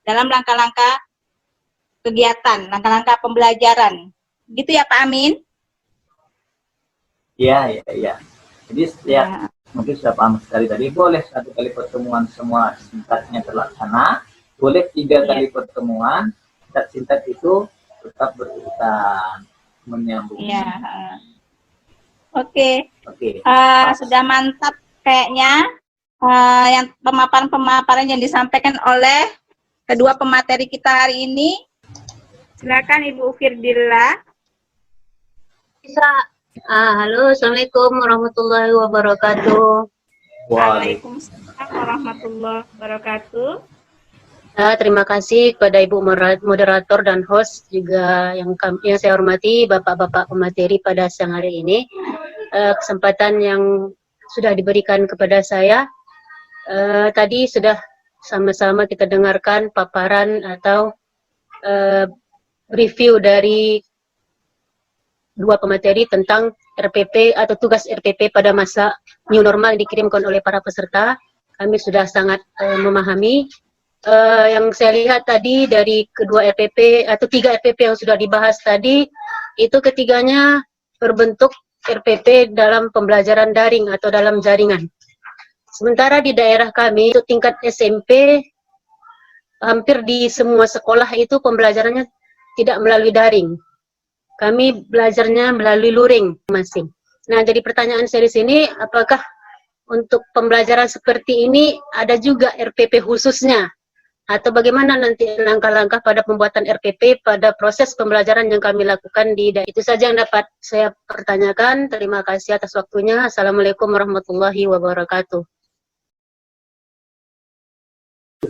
langkah-langkah kegiatan, langkah-langkah pembelajaran. Gitu ya Pak Amin? Iya. Jadi setiap mungkin sudah paham sekali tadi, boleh 1 kali pertemuan semua singkatnya terlaksana, boleh 3 kali pertemuan, singkat itu tetap berurutan, menyambung. Iya. Oke. Oke. Sudah mantap kayaknya yang pemaparan yang disampaikan oleh kedua pemateri kita hari ini. Silakan Ibu Firdilla. Bisa. Halo, Assalamualaikum warahmatullahi wabarakatuh. Waalaikumsalam warahmatullahi wabarakatuh. Terima kasih kepada Ibu moderator dan host juga yang saya hormati, Bapak-Bapak pemateri pada siang hari ini. Kesempatan yang sudah diberikan kepada saya. Tadi sudah sama-sama kita dengarkan paparan atau review dari dua pemateri tentang RPP atau tugas RPP pada masa new normal yang dikirimkan oleh para peserta. Kami sudah sangat memahami. Yang saya lihat tadi dari kedua RPP atau 3 RPP yang sudah dibahas tadi, itu ketiganya berbentuk RPP dalam pembelajaran daring atau dalam jaringan. Sementara di daerah kami itu tingkat SMP, hampir di semua sekolah itu pembelajarannya tidak melalui daring. Kami belajarnya melalui luring masing. Nah, jadi pertanyaan saya di sini, apakah untuk pembelajaran seperti ini ada juga RPP khususnya? Atau bagaimana nanti langkah-langkah pada pembuatan RPP pada proses pembelajaran yang kami lakukan di daerah? Itu saja yang dapat saya pertanyakan. Terima kasih atas waktunya. Assalamualaikum warahmatullahi wabarakatuh.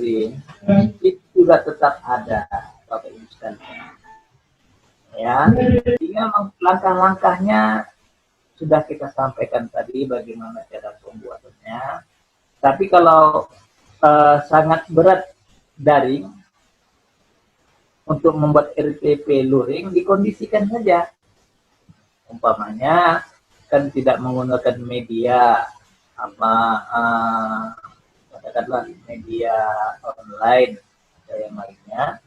Itu sudah tetap ada, Bapak Ibu sekalian. Ya, tinggal langkah-langkahnya sudah kita sampaikan tadi bagaimana cara pembuatannya. Tapi kalau sangat berat daring untuk membuat RPP luring, dikondisikan saja. Umpamanya kan tidak menggunakan media katakanlah media online yang lainnya.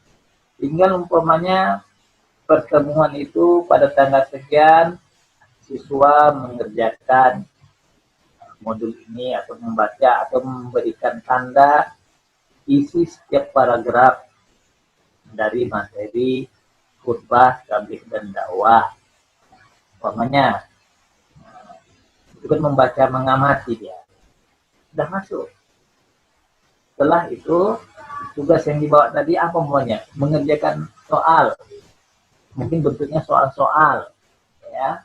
Tinggal umpamanya pertemuan itu pada tanggal sekian siswa mengerjakan modul ini atau membaca atau memberikan tanda isi setiap paragraf dari materi khutbah, tabligh dan dakwah. Umpamanya itu kan membaca mengamati dia. Sudah masuk. Setelah itu tugas yang dibawa tadi apa umpamanya? Mengerjakan soal. Mungkin bentuknya soal-soal, ya.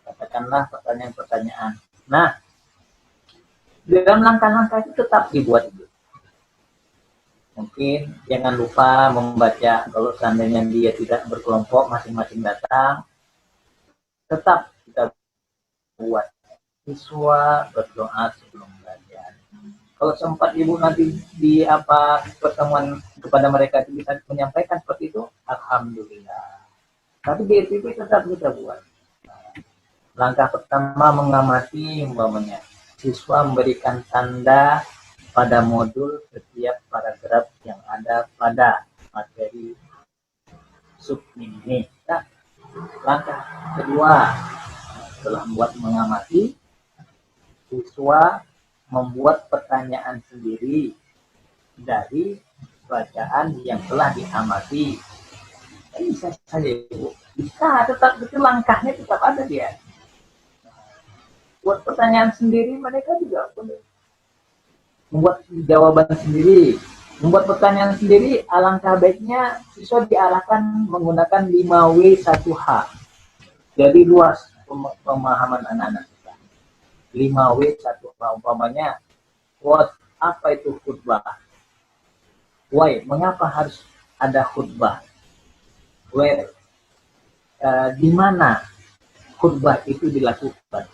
Katakanlah pertanyaan-pertanyaan. Nah, dalam langkah-langkah itu tetap dibuat itu. Mungkin jangan lupa membaca, kalau seandainya dia tidak berkelompok, masing-masing datang, tetap kita buat siswa berdoa sebelum belajar. Kalau sempat Ibu nanti di pertemuan kepada mereka bisa menyampaikan seperti itu, alhamdulillah. Tapi di RPP tetap kita buat. Langkah pertama mengamati, umpamanya siswa memberikan tanda pada modul setiap paragraf yang ada pada materi sub ini. Nah, langkah kedua setelah membuat mengamati, siswa membuat pertanyaan sendiri dari bacaan yang telah diamati. Bisa saja Ibu, bisa, tetap itu langkahnya tetap ada dia. Buat pertanyaan sendiri mereka juga boleh. Membuat jawaban sendiri, membuat pertanyaan sendiri, alangkah baiknya siswa diarahkan menggunakan 5W1H. Jadi luas pemahaman anak-anak kita. 5W1H, umpamanya, what, apa itu khutbah? Why, mengapa harus ada khutbah? Where, di mana khutbah itu dilakukan?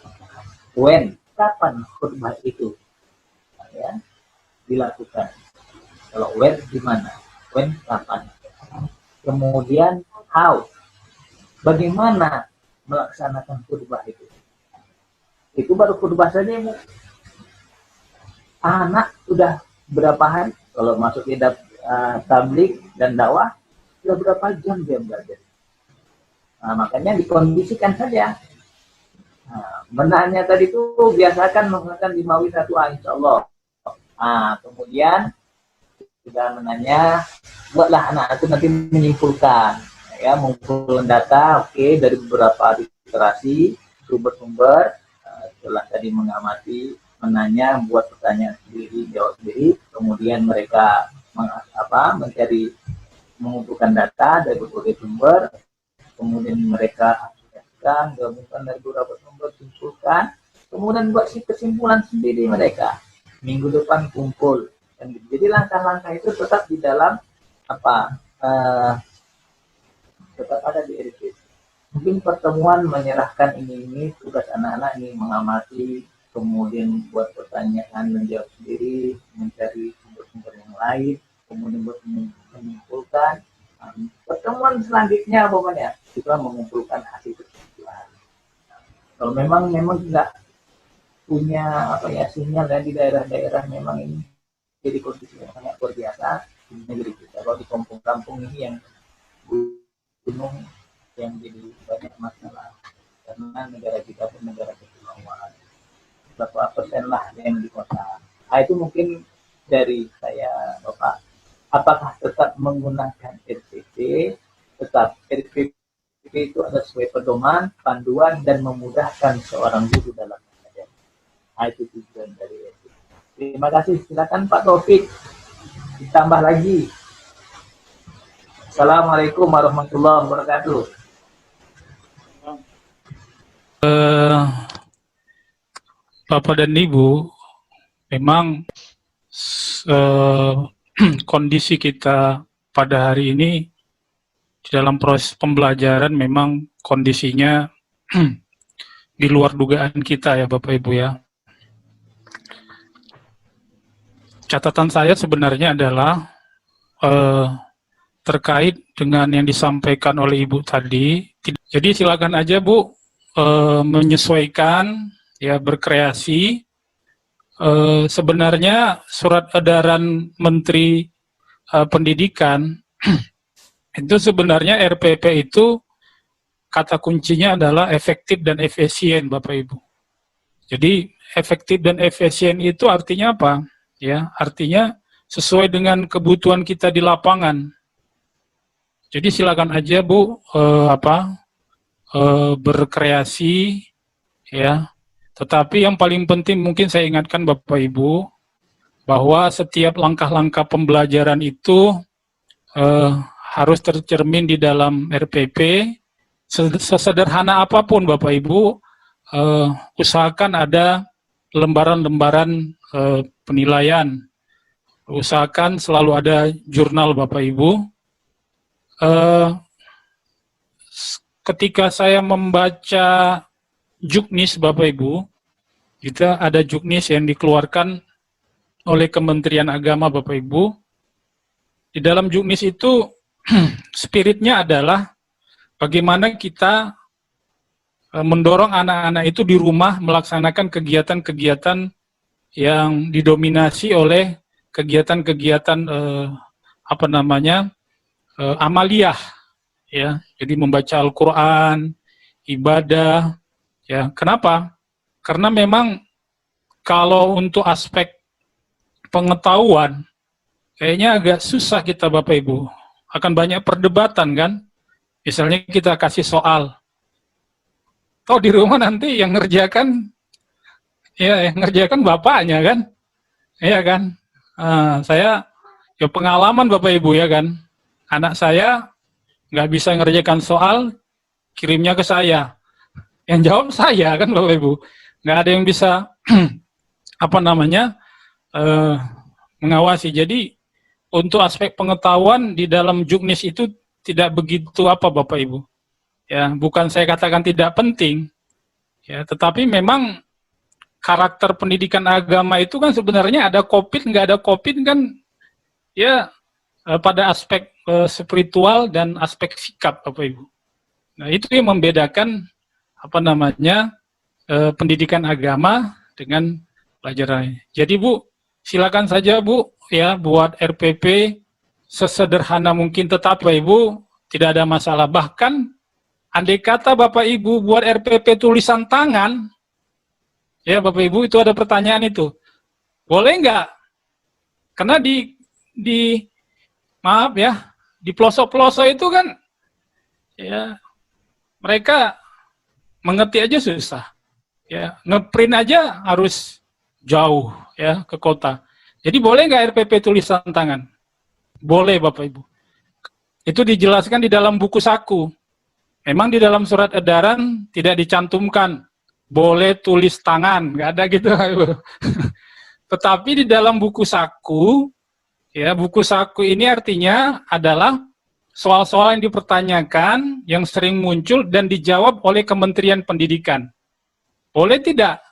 When, kapan khutbah itu ya dilakukan? Kalau where, di mana? When, kapan? Kemudian how, bagaimana melaksanakan khutbah itu? Itu baru khutbah saja, Bu. Anak sudah berapa hari kalau masuk ke tablik dan dakwah, sudah berapa jam dia belajar. Nah, makanya dikondisikan saja. Nah, benarnya tadi itu biasakan menggunakan 5W1H, insya Allah. Nah, kemudian sudah menanya, buatlah anak itu nanti menyimpulkan, ya, mengumpulkan data, oke, dari beberapa literasi, sumber-sumber, setelah tadi mengamati, menanya, buat pertanyaan sendiri, jawab sendiri, kemudian mereka mencari, mengumpulkan data dari berbagai sumber, kemudian mereka asosiasikan, gabungkan dari beberapa sumber, simpulkan, kemudian buat kesimpulan sendiri mereka. Minggu depan kumpul. Dan jadi langkah-langkah itu tetap di dalam tetap ada di RPP. Mungkin pertemuan menyerahkan ini tugas anak-anak ini mengamati, kemudian buat pertanyaan, menjawab sendiri, mencari sumber-sumber yang lain, kemudian buat menyimpulkan. Pertemuan selanjutnya pokoknya kita mengumpulkan hasil kesimpulan. Kalau memang nggak punya sinyal ya di daerah-daerah, memang ini jadi kondisi yang sangat luar biasa di negeri kita. Kalau di kampung-kampung ini yang gunung yang jadi banyak masalah karena negara kita pun negara kepulauan. Berapa persen lah yang di kota. Nah, itu mungkin dari saya, Bapak. Apakah tetap menggunakan RPP? Tetap RPP itu ada sesuai pedoman, panduan, dan memudahkan seorang guru dalam mengajar. Nah, itu tujuan dari RPP. Terima kasih. Silakan Pak Taufik. Ditambah lagi. Assalamualaikum warahmatullahi wabarakatuh. Bapak dan Ibu, memang kondisi kita pada hari ini di dalam proses pembelajaran memang kondisinya di luar dugaan kita ya Bapak Ibu ya. Catatan saya sebenarnya adalah terkait dengan yang disampaikan oleh Ibu tadi. Jadi silakan aja Bu menyesuaikan ya, berkreasi. Sebenarnya surat edaran Menteri Pendidikan itu sebenarnya RPP itu kata kuncinya adalah efektif dan efisien Bapak Ibu. Jadi efektif dan efisien itu artinya apa? Ya, artinya sesuai dengan kebutuhan kita di lapangan. Jadi silakan aja Bu berkreasi ya. Tetapi yang paling penting mungkin saya ingatkan Bapak Ibu bahwa setiap langkah-langkah pembelajaran itu harus tercermin di dalam RPP. Sesederhana apapun Bapak Ibu, usahakan ada lembaran-lembaran penilaian. Usahakan selalu ada jurnal Bapak Ibu. Ketika saya membaca Juknis Bapak Ibu, kita ada Juknis yang dikeluarkan oleh Kementerian Agama Bapak Ibu. Di dalam Juknis itu spiritnya adalah bagaimana kita mendorong anak-anak itu di rumah melaksanakan kegiatan-kegiatan yang didominasi oleh kegiatan-kegiatan amaliyah ya. Jadi membaca Al-Qur'an, ibadah. Ya, kenapa? Karena memang kalau untuk aspek pengetahuan, kayaknya agak susah kita Bapak Ibu. Akan banyak perdebatan kan? Misalnya kita kasih soal. Toh di rumah nanti yang ngerjakan, ya yang ngerjakan bapaknya kan? Iya kan? Saya, ya pengalaman Bapak Ibu ya kan? Anak saya nggak bisa ngerjakan soal, kirimnya ke saya. Yang jawab saya kan Bapak Ibu. Nggak ada yang bisa, apa namanya, mengawasi. Jadi, untuk aspek pengetahuan di dalam juknis itu tidak begitu apa Bapak Ibu. Ya, bukan saya katakan tidak penting, ya, tetapi memang karakter pendidikan agama itu kan sebenarnya ada COVID, nggak ada COVID kan, ya pada aspek spiritual dan aspek sikap Bapak Ibu. Nah itu yang membedakan apa namanya pendidikan agama dengan pelajaran. Jadi Bu, silakan saja Bu ya buat RPP sesederhana mungkin, tetapi Bapak Ibu tidak ada masalah. Bahkan andai kata Bapak Ibu buat RPP tulisan tangan, ya Bapak Ibu itu ada pertanyaan itu, boleh nggak? Karena maaf ya, di pelosok-pelosok itu kan, ya mereka mengerti aja susah, ya ngeprint aja harus jauh ya ke kota. Jadi boleh nggak RPP tulisan tangan? Boleh Bapak Ibu. Itu dijelaskan di dalam buku saku. Memang di dalam surat edaran tidak dicantumkan boleh tulis tangan, nggak ada gitu. Tetapi di dalam buku saku, ya buku saku ini artinya adalah soal-soal yang dipertanyakan, yang sering muncul dan dijawab oleh Kementerian Pendidikan. Boleh tidak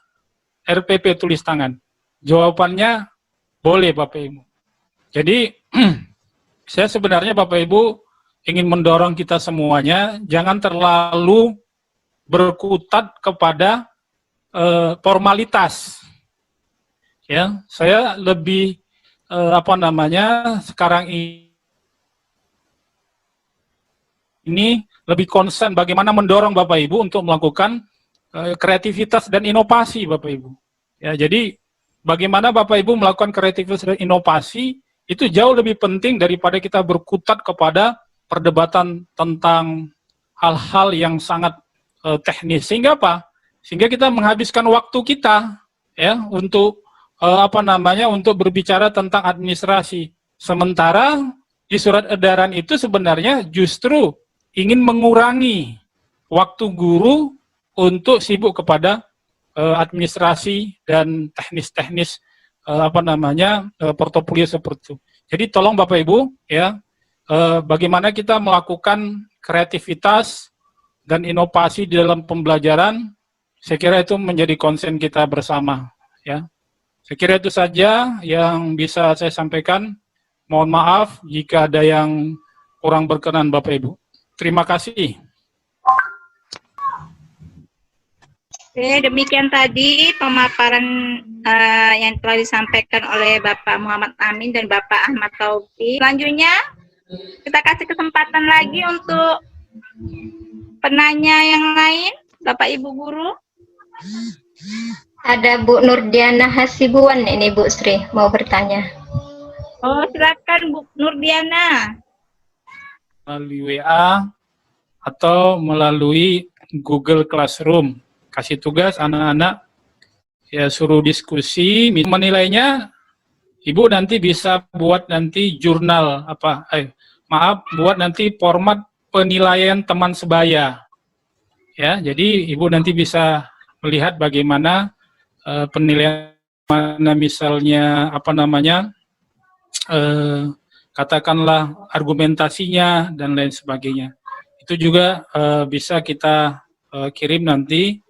RPP tulis tangan? Jawabannya boleh Bapak Ibu. Jadi saya sebenarnya Bapak Ibu ingin mendorong kita semuanya jangan terlalu berkutat kepada formalitas. Ya, saya lebih apa namanya sekarang ini lebih concern bagaimana mendorong Bapak Ibu untuk melakukan kreativitas dan inovasi Bapak Ibu. Ya, jadi bagaimana Bapak Ibu melakukan kreativitas dan inovasi itu jauh lebih penting daripada kita berkutat kepada perdebatan tentang hal-hal yang sangat teknis. Sehingga apa? Sehingga kita menghabiskan waktu kita ya untuk apa namanya untuk berbicara tentang administrasi. Sementara di surat edaran itu sebenarnya justru ingin mengurangi waktu guru untuk sibuk kepada administrasi dan teknis-teknis apa namanya portofolio seperti itu. Jadi tolong Bapak Ibu ya bagaimana kita melakukan kreativitas dan inovasi di dalam pembelajaran, saya kira itu menjadi konsen kita bersama ya. Saya kira itu saja yang bisa saya sampaikan. Mohon maaf jika ada yang kurang berkenan Bapak Ibu. Terima kasih. Oke, demikian tadi pemaparan yang telah disampaikan oleh Bapak Muhammad Amin dan Bapak Ahmad Taufik. Selanjutnya, kita kasih kesempatan lagi untuk penanya yang lain, Bapak Ibu Guru. Ada Bu Nurdiana Hasibuan ini Bu Sri mau bertanya. Oh, silakan Bu Nurdiana. Melalui WA atau melalui Google Classroom. Kasih tugas anak-anak, ya suruh diskusi, menilainya, Ibu nanti bisa buat nanti jurnal, buat nanti format penilaian teman sebaya. Ya, jadi Ibu nanti bisa melihat bagaimana penilaian, mana misalnya, katakanlah argumentasinya, dan lain sebagainya. Itu juga bisa kita kirim nanti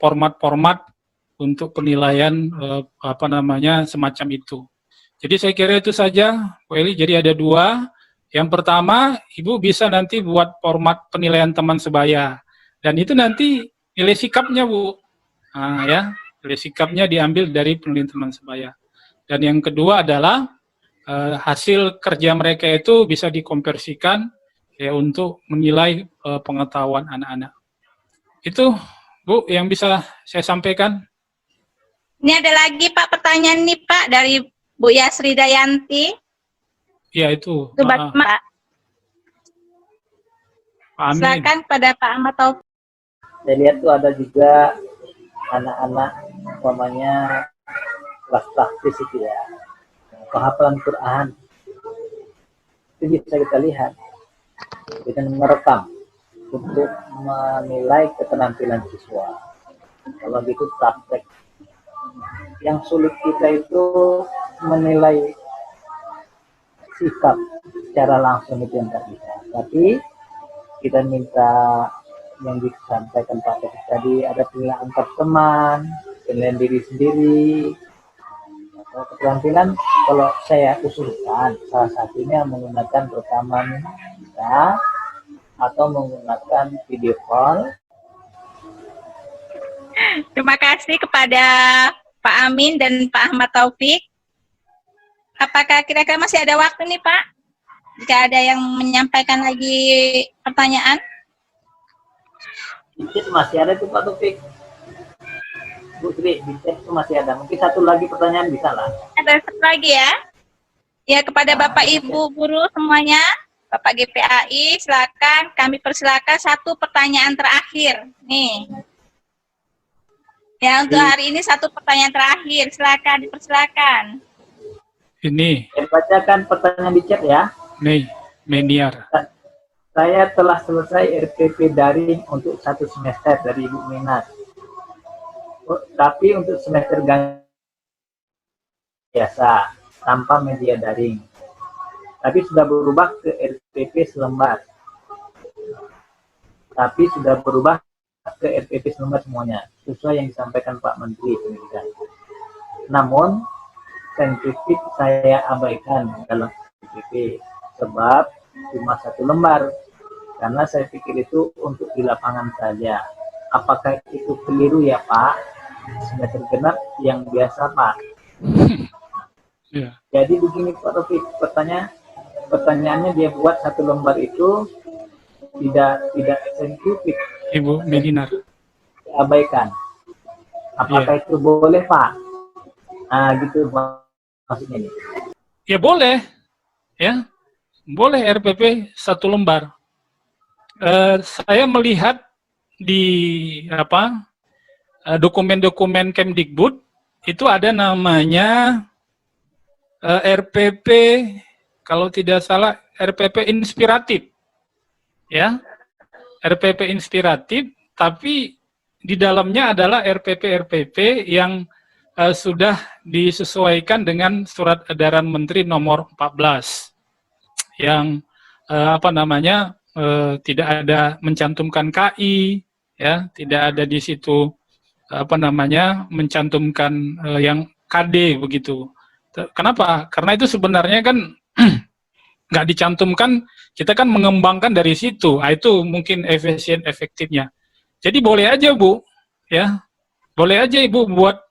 format-format untuk penilaian semacam itu. Jadi saya kira itu saja, Bu Eli. Jadi ada dua. Yang pertama, Ibu bisa nanti buat format penilaian teman sebaya, dan itu nanti nilai sikapnya, Bu. Nah, ya, nilai sikapnya diambil dari penilaian teman sebaya. Dan yang kedua adalah hasil kerja mereka itu bisa dikonversikan ya untuk menilai pengetahuan anak-anak. Itu Bu yang bisa saya sampaikan. Ini ada lagi Pak pertanyaan nih Pak dari Bu Yasri Dayanti. Ya itu, Sobat Pak. Amin. Silakan pada Pak Ahmad Taufik. Saya lihat tuh ada juga anak-anak umpamanya kelas praktis itu ya, penghafalan Quran itu bisa kita lihat dengan merekam untuk menilai keterampilan siswa. Kalau gitu praktek. Yang sulit kita itu menilai sikap secara langsung itu yang tak bisa. Tapi kita minta yang disampaikan Pak Taufik tadi, ada penilaian antar teman, penilaian diri sendiri. Kalau keterampilan, kalau saya usulkan salah satunya menggunakan rekaman kita atau menggunakan video call. Terima kasih kepada Pak Amin dan Pak Ahmad Taufik. Apakah kira-kira masih ada waktu nih Pak? Jika ada yang menyampaikan lagi pertanyaan? Di chat masih ada tuh Pak Taufik. Bu Sri, di chat itu masih ada. Mungkin satu lagi pertanyaan bisa lah. Ada satu lagi ya. Ya, kepada Bapak Ibu guru semuanya, Bapak GPAI, silakan kami persilakan satu pertanyaan terakhir. Nih. Ya, untuk hari ini satu pertanyaan terakhir. Silakan dipersilakan. Ini, Saya bacakan pertanyaan di chat ya. nih, Meniar. Saya telah selesai RPP daring untuk 1 semester dari Ibu Minat. Tapi untuk semester biasa, tanpa media daring. Tapi sudah berubah ke RPP selembar. Tapi sudah berubah ke RPP selembar semuanya, sesuai yang disampaikan Pak Menteri Pendidikan. Namun, saintifik saya abaikan dalam RPP, sebab cuma 1 lembar. Karena saya pikir itu untuk di lapangan saja. Apakah itu keliru ya Pak? Semester genap yang biasa Pak. Ya. Jadi begini Pak Taufik, pertanyaannya dia buat 1 lembar itu tidak saintifik, Ibu Meniar. abaikan. Apakah itu boleh Pak? Nah gitu maksudnya ini. Ya boleh, ya boleh RPP 1 lembar. Saya melihat di dokumen-dokumen Kemdikbud itu ada namanya RPP, kalau tidak salah RPP inspiratif, ya RPP inspiratif, tapi di dalamnya adalah RPP yang sudah disesuaikan dengan Surat Edaran Menteri Nomor 14 yang tidak ada mencantumkan KI, ya, tidak ada di situ mencantumkan yang KD begitu. Kenapa? Karena itu sebenarnya kan nggak dicantumkan, kita kan mengembangkan dari situ. Nah, itu mungkin efektifnya. Jadi boleh aja Bu, ya, boleh aja Ibu buat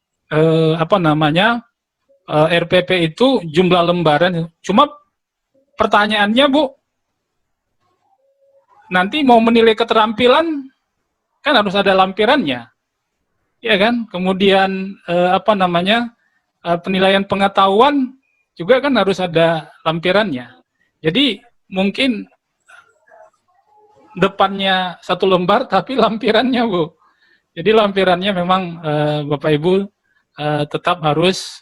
RPP itu jumlah lembaran. Cuma pertanyaannya Bu, nanti mau menilai keterampilan kan harus ada lampirannya, ya kan? Kemudian penilaian pengetahuan juga kan harus ada lampirannya. Jadi mungkin depannya 1 lembar tapi lampirannya Bu. Jadi lampirannya memang Bapak Ibu tetap harus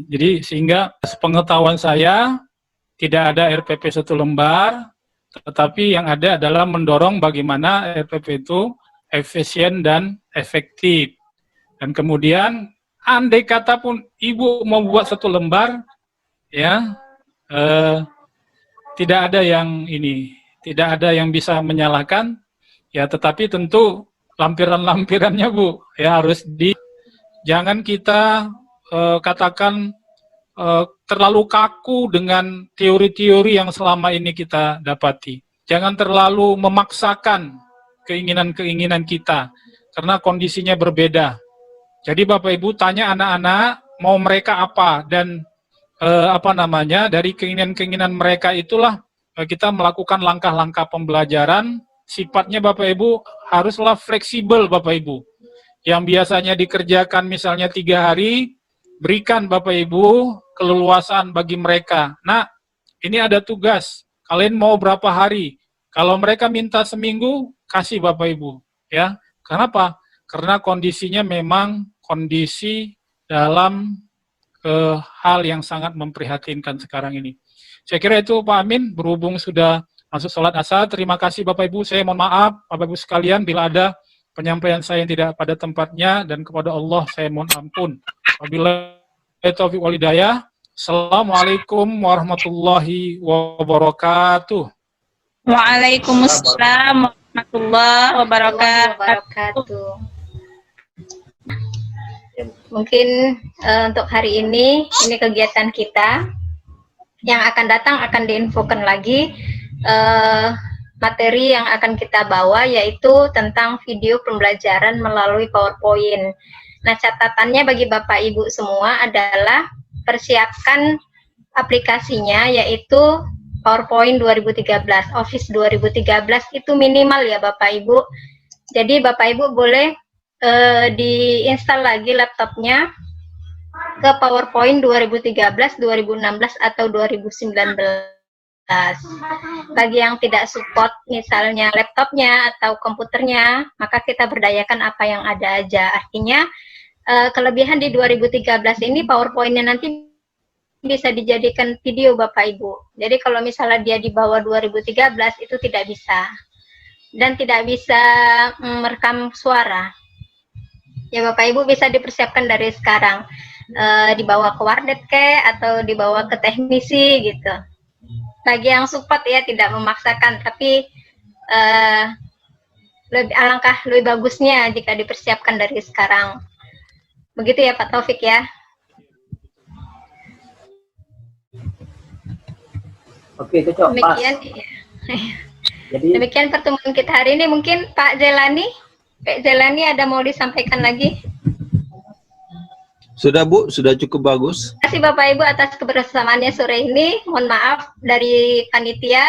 jadi sehingga sepengetahuan saya tidak ada RPP 1 lembar, tetapi yang ada adalah mendorong bagaimana RPP itu efisien dan efektif. Dan kemudian andai kata pun Ibu mau buat 1 lembar, ya tidak ada yang bisa menyalahkan, ya, tetapi tentu lampiran-lampirannya Bu, ya harus jangan kita katakan terlalu kaku dengan teori-teori yang selama ini kita dapati. Jangan terlalu memaksakan keinginan-keinginan kita, karena kondisinya berbeda. Jadi Bapak Ibu tanya anak-anak mau mereka apa, dan dari keinginan-keinginan mereka itulah kita melakukan langkah-langkah pembelajaran. Sifatnya Bapak Ibu haruslah fleksibel Bapak Ibu. yang biasanya dikerjakan misalnya 3 hari, berikan Bapak Ibu keleluasan bagi mereka. Nah, ini ada tugas, kalian mau berapa hari? Kalau mereka minta seminggu, kasih Bapak Ibu. Ya, kenapa? Karena kondisinya memang kondisi dalam hal yang sangat memprihatinkan sekarang ini. Saya kira itu Pak Amin, berhubung sudah masuk sholat asar. Terima kasih Bapak Ibu, saya mohon maaf Bapak Ibu sekalian bila ada penyampaian saya yang tidak pada tempatnya, dan kepada Allah saya mohon ampun. Wabillahi taufiq wal hidayah. Assalamualaikum warahmatullahi wabarakatuh. Waalaikumsalam warahmatullahi wabarakatuh. Mungkin untuk hari ini kegiatan kita. Yang akan datang akan diinfokan lagi materi yang akan kita bawa, yaitu tentang video pembelajaran melalui PowerPoint. Nah, catatannya bagi Bapak Ibu semua adalah persiapkan aplikasinya, yaitu PowerPoint 2013, Office 2013 itu minimal ya Bapak Ibu. Jadi Bapak Ibu boleh diinstal lagi laptopnya ke PowerPoint 2013, 2016, atau 2019. Bagi yang tidak support misalnya laptopnya atau komputernya, maka kita berdayakan apa yang ada aja. Artinya kelebihan di 2013 ini PowerPoint-nya nanti bisa dijadikan video Bapak Ibu. Jadi kalau misalnya dia di bawah 2013 itu tidak bisa. Dan tidak bisa merekam suara. Ya Bapak Ibu bisa dipersiapkan dari sekarang. Dibawa ke warnet atau dibawa ke teknisi gitu. Bagi yang support ya tidak memaksakan, tapi alangkah lebih bagusnya jika dipersiapkan dari sekarang. Begitu ya Pak Taufik ya. Oke, itu Cok, pas. Demikian, ya. Jadi Demikian pertemuan kita hari ini. Mungkin Pak Zelani ada mau disampaikan lagi? Sudah Bu, sudah cukup bagus. Terima kasih Bapak Ibu atas kebersamaannya sore ini. Mohon maaf dari panitia,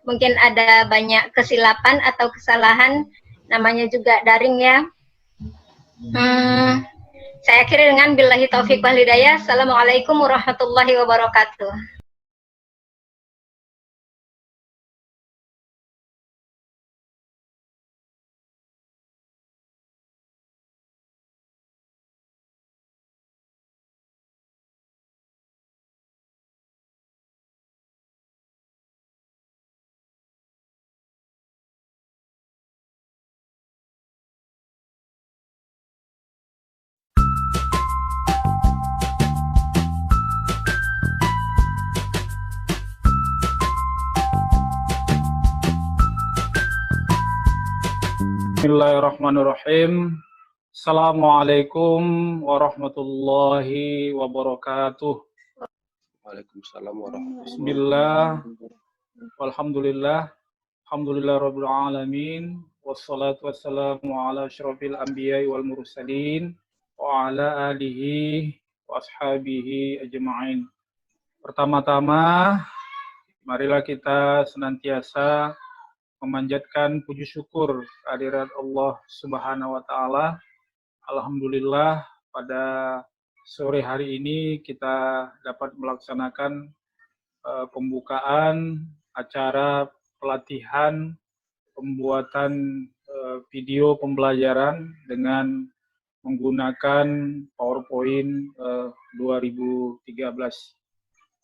mungkin ada banyak kesilapan atau kesalahan, namanya juga daring ya. Saya akhiri dengan billahi taufiq wal hidayah. Assalamualaikum warahmatullahi wabarakatuh. Bismillahirrahmanirrahim. Assalamualaikum warahmatullahi wabarakatuh. Waalaikumsalam warahmatullahi wabarakatuh. Bismillah, walhamdulillah, alhamdulillah rabbil alamin, wassalatu wassalamu ala asyrafil anbiya'i wal mursalin, wa ala alihi wa ashabihi ajma'in. Pertama-tama, marilah kita senantiasa memanjatkan puji syukur kehadirat Allah Subhanahu wa taala. Alhamdulillah pada sore hari ini kita dapat melaksanakan pembukaan acara pelatihan pembuatan video pembelajaran dengan menggunakan PowerPoint 2013.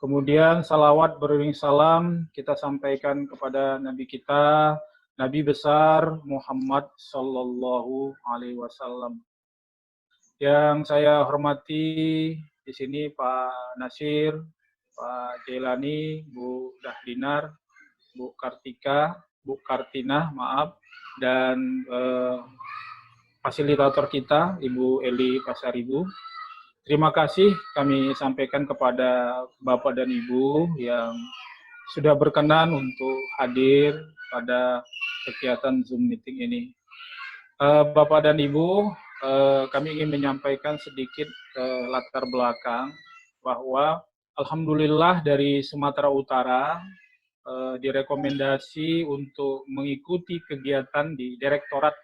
Kemudian salawat beriring salam kita sampaikan kepada Nabi kita, Nabi besar Muhammad Sallallahu Alaihi Wasallam. Yang saya hormati di sini Pak Nasir, Pak Jailani, Bu Dahlinar, Bu Kartika, Bu Kartina, maaf, dan fasilitator kita Ibu Eli Pasaribu. Terima kasih kami sampaikan kepada Bapak dan Ibu yang sudah berkenan untuk hadir pada kegiatan Zoom meeting ini. Bapak dan Ibu, kami ingin menyampaikan sedikit latar belakang bahwa Alhamdulillah dari Sumatera Utara direkomendasi untuk mengikuti kegiatan di Direktorat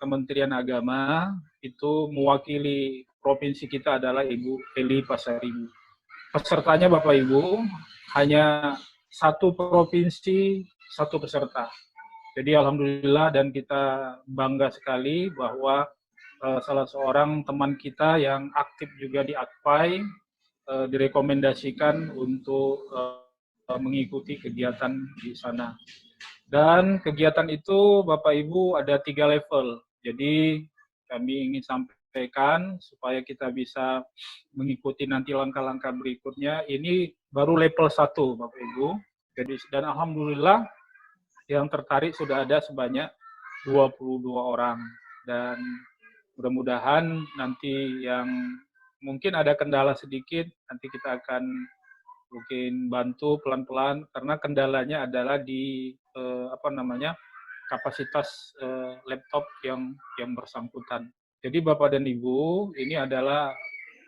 Kementerian Agama itu mewakili provinsi kita adalah Ibu Eli Pasaribu. Pesertanya Bapak Ibu hanya satu provinsi, satu peserta. Jadi alhamdulillah dan kita bangga sekali bahwa salah seorang teman kita yang aktif juga di AKPAI direkomendasikan untuk mengikuti kegiatan di sana. Dan kegiatan itu Bapak Ibu ada 3 level. Jadi kami ingin sampaikan supaya kita bisa mengikuti nanti langkah-langkah berikutnya. Ini baru level 1 Bapak Ibu. Jadi dan alhamdulillah yang tertarik sudah ada sebanyak 22 orang. Dan mudah-mudahan nanti yang mungkin ada kendala sedikit, nanti kita akan mungkin bantu pelan-pelan karena kendalanya adalah di kapasitas laptop yang bersangkutan. Jadi Bapak dan Ibu, ini adalah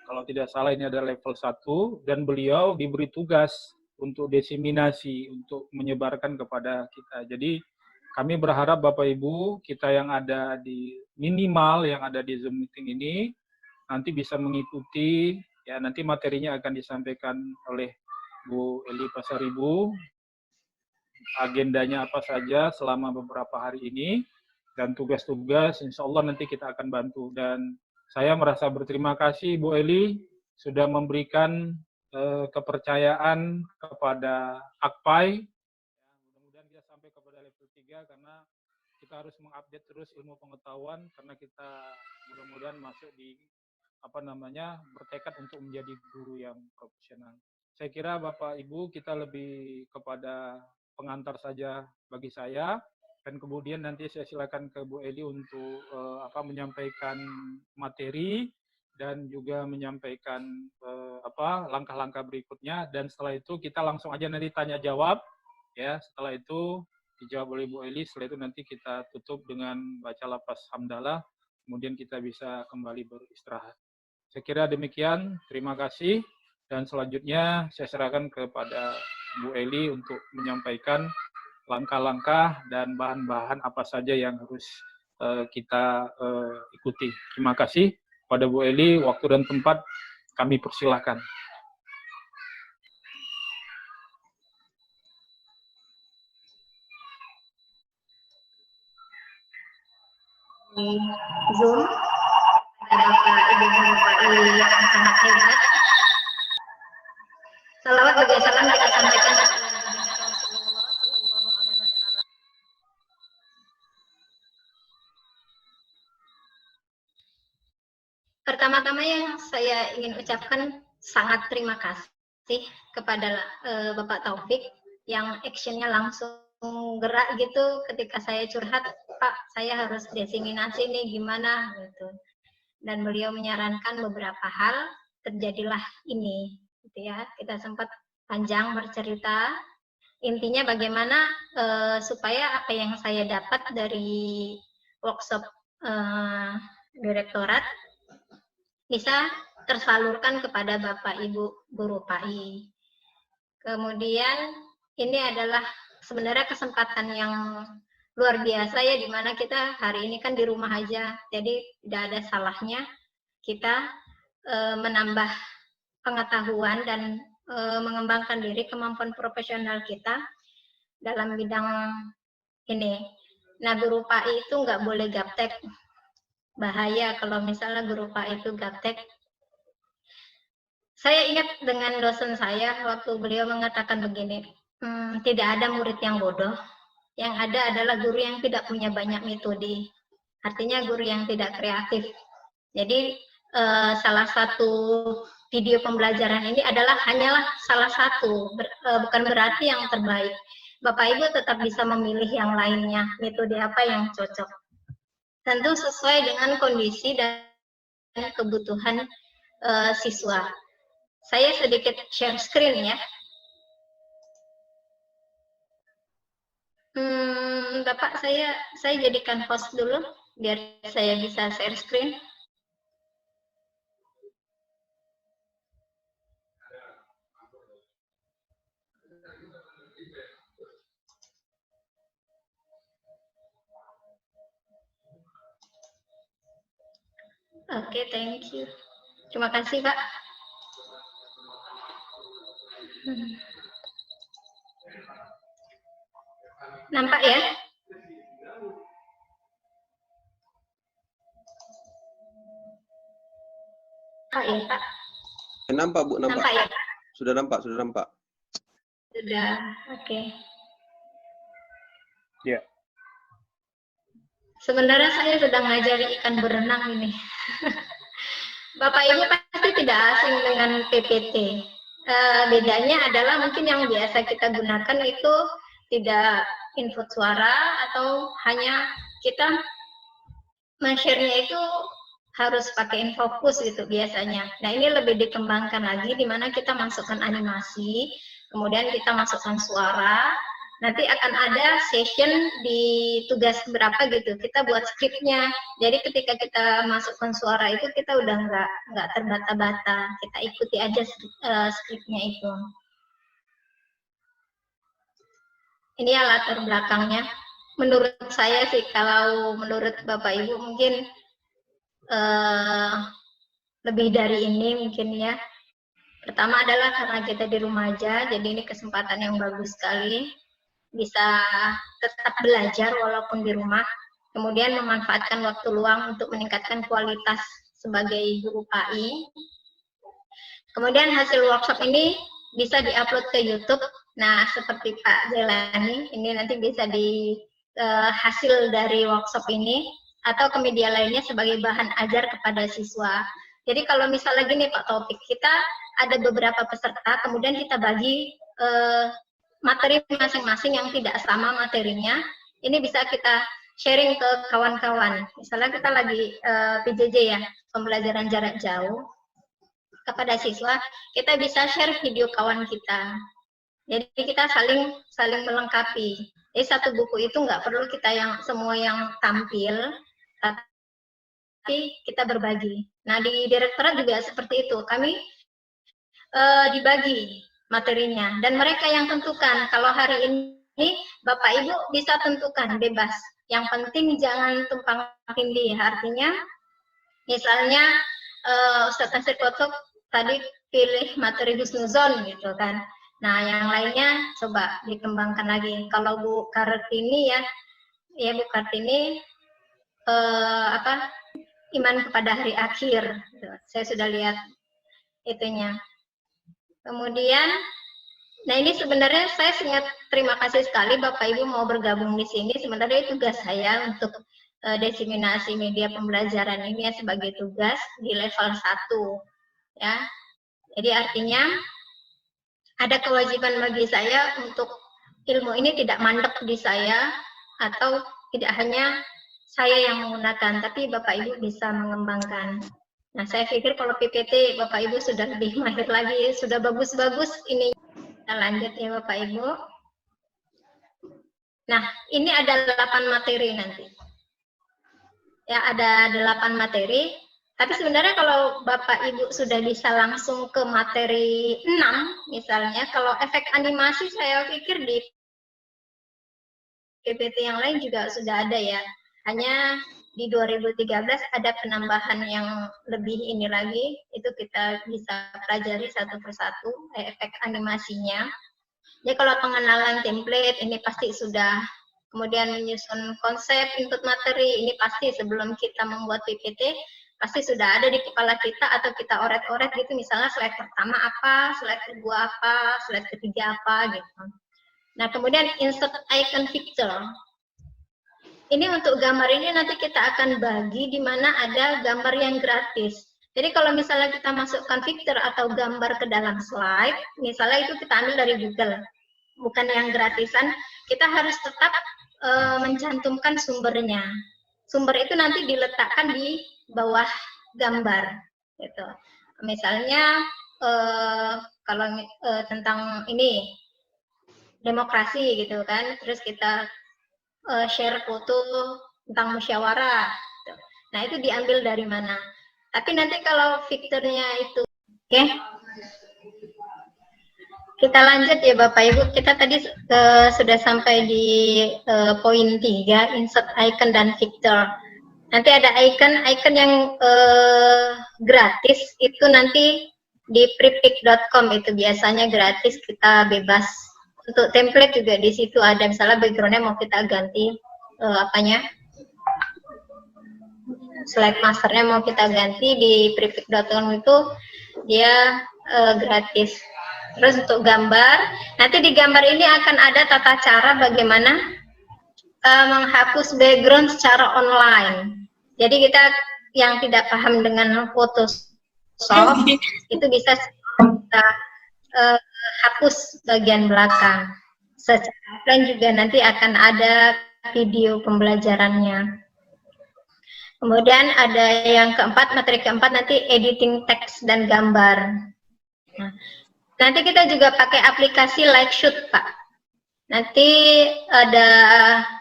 kalau tidak salah ini adalah level 1 dan beliau diberi tugas untuk diseminasi, untuk menyebarkan kepada kita. Jadi kami berharap Bapak Ibu, kita yang ada di minimal yang ada di Zoom meeting ini nanti bisa mengikuti, ya nanti materinya akan disampaikan oleh Bu Eli Pasaribu, agendanya apa saja selama beberapa hari ini, dan tugas-tugas insya Allah nanti kita akan bantu. Dan saya merasa berterima kasih Bu Eli sudah memberikan kepercayaan kepada AKPAI. Mudah-mudahan kita sampai kepada level 3 karena kita harus mengupdate terus ilmu pengetahuan karena kita mudah-mudahan masuk di bertekad untuk menjadi guru yang profesional. Saya kira Bapak Ibu kita lebih kepada pengantar saja bagi saya dan kemudian nanti saya silakan ke Bu Eli untuk menyampaikan materi dan juga menyampaikan langkah-langkah berikutnya dan setelah itu kita langsung aja nanti tanya jawab ya. Setelah itu dijawab oleh Bu Eli, setelah itu nanti kita tutup dengan baca lafaz hamdalah, kemudian kita bisa kembali beristirahat. Saya kira demikian, terima kasih dan selanjutnya saya serahkan kepada Bu Eli untuk menyampaikan langkah-langkah dan bahan-bahan apa saja yang harus kita ikuti. Terima kasih. Pada Bu Eli, waktu dan tempat kami persilahkan. Zoom, Bapak Ibu Bapak yang sangat hebat. Salawat bagi salam kita sampaikan kepada Rasulullah Sallallahu Alaihi Wasallam. Pertama-tama yang saya ingin ucapkan sangat terima kasih kepada Bapak Taufik yang actionnya langsung gerak gitu ketika saya curhat, Pak saya harus diseminasi nih gimana gitu, dan beliau menyarankan beberapa hal, terjadilah ini gitu ya. Kita sempat panjang bercerita, intinya bagaimana supaya apa yang saya dapat dari workshop direktorat bisa tersalurkan kepada Bapak Ibu Guru PAI. Kemudian ini adalah sebenarnya kesempatan yang luar biasa ya, dimana kita hari ini kan di rumah aja, jadi tidak ada salahnya kita menambah pengetahuan dan mengembangkan diri, kemampuan profesional kita dalam bidang ini. Nah, guru PAI itu nggak boleh gaptek. Bahaya kalau misalnya guru PAI itu gaptek. Saya ingat dengan dosen saya waktu beliau mengatakan begini, tidak ada murid yang bodoh, yang ada adalah guru yang tidak punya banyak metode. Artinya guru yang tidak kreatif. Jadi salah satu video pembelajaran ini hanyalah salah satu, bukan berarti yang terbaik. Bapak Ibu tetap bisa memilih yang lainnya, metode apa yang cocok. Tentu sesuai dengan kondisi dan kebutuhan siswa. Saya sedikit share screen ya. Bapak saya jadikan host dulu biar saya bisa share screen. Oke, thank you. Terima kasih, Pak. Nampak ya? Pak ya, Pak. Nampak, Bu, nampak. Nampak ya, Pak? Sudah nampak, sudah nampak. Sudah, oke. Ya. Sebenarnya saya sedang ngajari ikan berenang ini. Bapak Ibu pasti tidak asing dengan PPT. Bedanya adalah mungkin yang biasa kita gunakan itu tidak input suara atau hanya kita men-share-nya itu harus pakai infocus gitu biasanya. Nah, ini lebih dikembangkan lagi di mana kita masukkan animasi, kemudian kita masukkan suara. Nanti akan ada session di tugas berapa gitu, kita buat skripnya. Jadi ketika kita masukkan suara itu kita udah nggak terbata-bata, kita ikuti aja skripnya itu. Ini ya latar belakangnya. Menurut saya sih, kalau menurut Bapak Ibu mungkin lebih dari ini mungkin ya. Pertama adalah karena kita di rumah aja, jadi ini kesempatan yang bagus sekali. Bisa tetap belajar walaupun di rumah, kemudian memanfaatkan waktu luang untuk meningkatkan kualitas sebagai guru KI. Kemudian hasil workshop ini bisa diupload ke YouTube. Nah, seperti Pak Jelani, ini nanti bisa di hasil dari workshop ini atau ke media lainnya sebagai bahan ajar kepada siswa. Jadi kalau misalnya gini Pak Taufik, kita ada beberapa peserta, kemudian kita bagi materi masing-masing yang tidak sama materinya, ini bisa kita sharing ke kawan-kawan. Misalnya kita lagi PJJ ya, pembelajaran jarak jauh, kepada siswa, kita bisa share video kawan kita. Jadi kita saling melengkapi. Jadi satu buku itu nggak perlu kita semua yang tampil, tapi kita berbagi. Nah, di direktorat juga seperti itu. Kami dibagi materinya, dan mereka yang tentukan. Kalau hari ini Bapak Ibu bisa tentukan bebas, yang penting jangan tumpang tindih. Artinya misalnya Ustadz Nasir Kotok tadi pilih materi husnuzon gitu kan, nah yang lainnya coba dikembangkan lagi. Kalau Bu Kartini ya Bu Kartini iman kepada hari akhir, saya sudah lihat itunya. Kemudian, nah ini sebenarnya saya sangat terima kasih sekali Bapak Ibu mau bergabung di sini. Sebenarnya tugas saya untuk diseminasi media pembelajaran ini ya sebagai tugas di level 1 ya. Jadi artinya ada kewajiban bagi saya untuk ilmu ini tidak mandek di saya, atau tidak hanya saya yang menggunakan, tapi Bapak Ibu bisa mengembangkan. Nah, saya pikir kalau PPT Bapak Ibu sudah lebih mahir lagi, sudah bagus-bagus ini. Kita lanjut ya Bapak Ibu. Nah, ini ada 8 materi nanti. Ya, ada 8 materi. Tapi sebenarnya kalau Bapak Ibu sudah bisa langsung ke materi 6, misalnya, kalau efek animasi saya pikir di PPT yang lain juga sudah ada ya. Hanya di 2013 ada penambahan yang lebih ini lagi, itu kita bisa pelajari satu persatu efek animasinya. Jadi kalau pengenalan template ini pasti sudah, kemudian menyusun konsep input materi ini pasti sebelum kita membuat PPT pasti sudah ada di kepala kita, atau kita oret-oret gitu, misalnya slide pertama apa, slide kedua apa, slide ketiga apa gitu. Nah, kemudian insert icon picture. Ini untuk gambar ini nanti kita akan bagi di mana ada gambar yang gratis. Jadi kalau misalnya kita masukkan picture atau gambar ke dalam slide, misalnya itu kita ambil dari Google, bukan yang gratisan, kita harus tetap mencantumkan sumbernya. Sumber itu nanti diletakkan di bawah gambar. Gitu. Misalnya kalau tentang ini demokrasi gitu kan, terus kita share foto tentang musyawarah. Nah, itu diambil dari mana? Tapi nanti kalau fiturnya itu, oke. Kita lanjut ya Bapak Ibu. Kita tadi sudah sampai di poin 3, insert icon dan fitur. Nanti ada icon yang gratis itu nanti di prepik.com itu biasanya gratis, kita bebas. Untuk template juga di situ ada, misalnya backgroundnya mau kita ganti slide masternya mau kita ganti di prepik.com itu dia gratis. Terus untuk gambar, nanti di gambar ini akan ada tata cara bagaimana menghapus background secara online. Jadi kita yang tidak paham dengan Photoshop itu bisa kita hapus bagian belakang. Secara offline juga nanti akan ada video pembelajarannya. Kemudian ada yang keempat, materi keempat nanti editing teks dan gambar. Nah, nanti kita juga pakai aplikasi Lightshoot, Pak. Nanti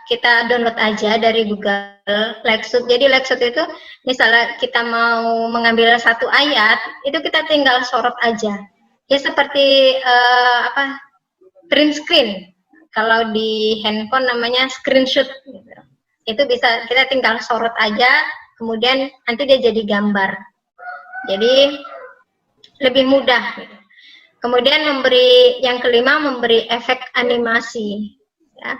kita download aja dari Google Lightshoot. Jadi Lightshoot itu misalnya kita mau mengambil satu ayat, itu kita tinggal sorot aja. Ya seperti print screen. Kalau di handphone namanya screenshot. Gitu. Itu bisa kita tinggal sorot aja, kemudian nanti dia jadi gambar. Jadi lebih mudah. Gitu. Kemudian yang kelima memberi efek animasi. Ya.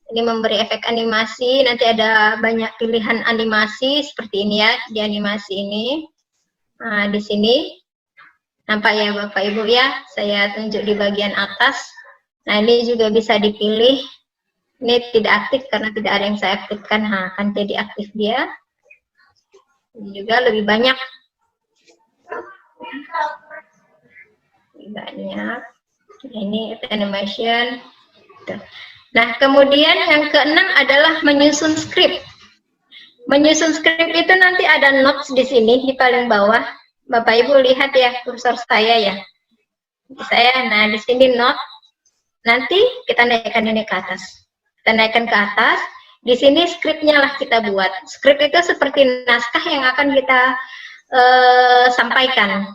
Ini memberi efek animasi, nanti ada banyak pilihan animasi seperti ini ya, di animasi ini. Nah, di sini nampak ya Bapak Ibu ya, saya tunjuk di bagian atas. Nah, ini juga bisa dipilih. Ini tidak aktif karena tidak ada yang saya aktifkan, akan jadi aktif dia. Ini juga lebih banyak. Ini animation. Nah, kemudian yang keenam adalah menyusun skrip. Menyusun skrip itu nanti ada notes di sini di paling bawah. Bapak Ibu lihat ya kursor saya ya. Nah di sini note. Nanti kita naikkan ini ke atas. Kita naikkan ke atas. Di sini skripnya lah kita buat. Skrip itu seperti naskah yang akan kita sampaikan.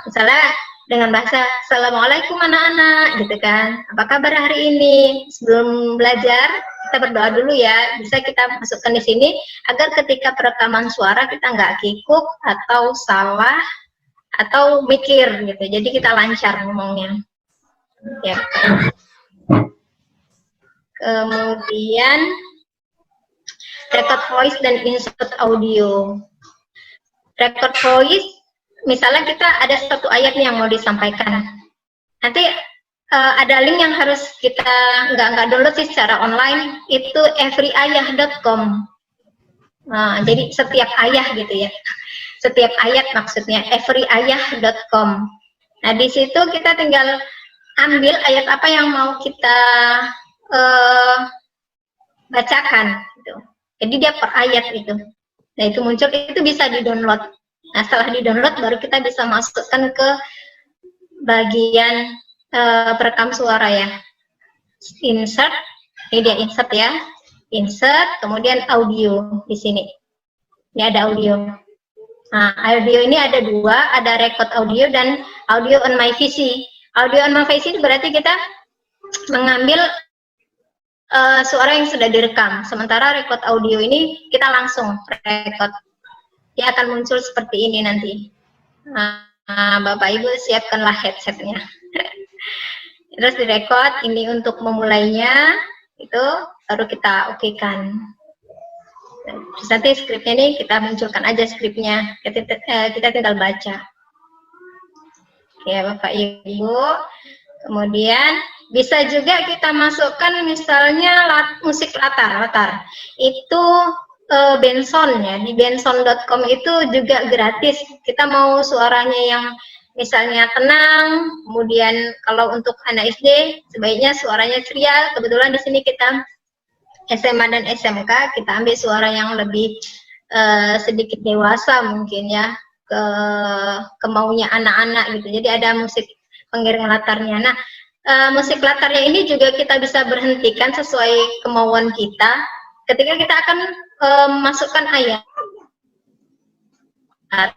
Misalnya dengan bahasa Assalamualaikum anak-anak gitu kan, apa kabar hari ini, sebelum belajar kita berdoa dulu ya, bisa kita masukkan di sini agar ketika perekaman suara kita nggak kikuk atau salah atau mikir gitu, jadi kita lancar ngomongnya ya. Kemudian record voice dan insert audio. Record voice, misalnya kita ada satu ayat nih yang mau disampaikan, nanti ada link yang harus kita nggak download sih secara online, itu everyayah.com. Nah, jadi setiap ayah gitu ya, setiap ayat maksudnya everyayah.com. Nah di situ kita tinggal ambil ayat apa yang mau kita bacakan gitu. Jadi dia per ayat itu. Nah itu muncul, itu bisa di-download. Nah setelah di-download baru kita bisa masukkan ke bagian perekam suara ya. Insert, ini dia insert ya. Insert, kemudian audio di sini. Ini ada audio. Nah audio ini ada dua, ada record audio dan audio on my PC. Audio on my PC itu berarti kita mengambil suara yang sudah direkam. Sementara record audio ini kita langsung record. Dia akan muncul seperti ini nanti. Nah, Bapak Ibu siapkanlah headsetnya. Terus direkod, ini untuk memulainya, itu baru kita okekan. Terus nanti skripnya ini kita munculkan aja skripnya, kita tinggal baca. Oke Bapak Ibu, kemudian bisa juga kita masukkan misalnya musik latar. Itu Benson ya, di benson.com itu juga gratis. Kita mau suaranya yang misalnya tenang, kemudian kalau untuk anak SD sebaiknya suaranya ceria. Kebetulan di sini kita SMA dan SMK, kita ambil suara yang lebih sedikit dewasa mungkin ya, ke maunya anak-anak gitu. Jadi ada musik pengiring latarnya. Nah, musik latarnya ini juga kita bisa berhentikan sesuai kemauan kita ketika kita akan memasukkan ayat. Nah,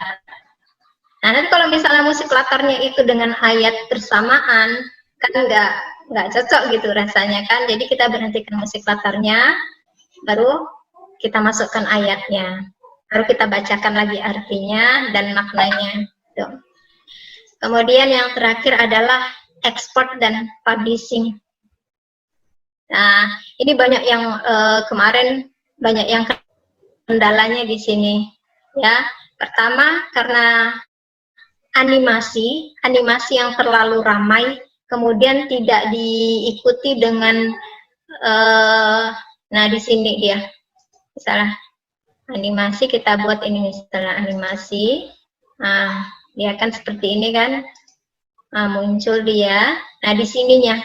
nanti kalau misalnya musik latarnya itu dengan ayat bersamaan, kan nggak cocok gitu rasanya kan. Jadi kita berhentikan musik latarnya, baru kita masukkan ayatnya, baru kita bacakan lagi artinya dan maknanya. Tuh. Kemudian yang terakhir adalah ekspor dan publishing. Nah, ini banyak yang kemarin banyak yang kendalanya di sini, ya. Pertama karena animasi yang terlalu ramai, kemudian tidak diikuti dengan nah di sini dia, misalnya animasi kita buat ini misalnya animasi, nah dia kan seperti ini kan, nah, muncul dia, nah di sininya.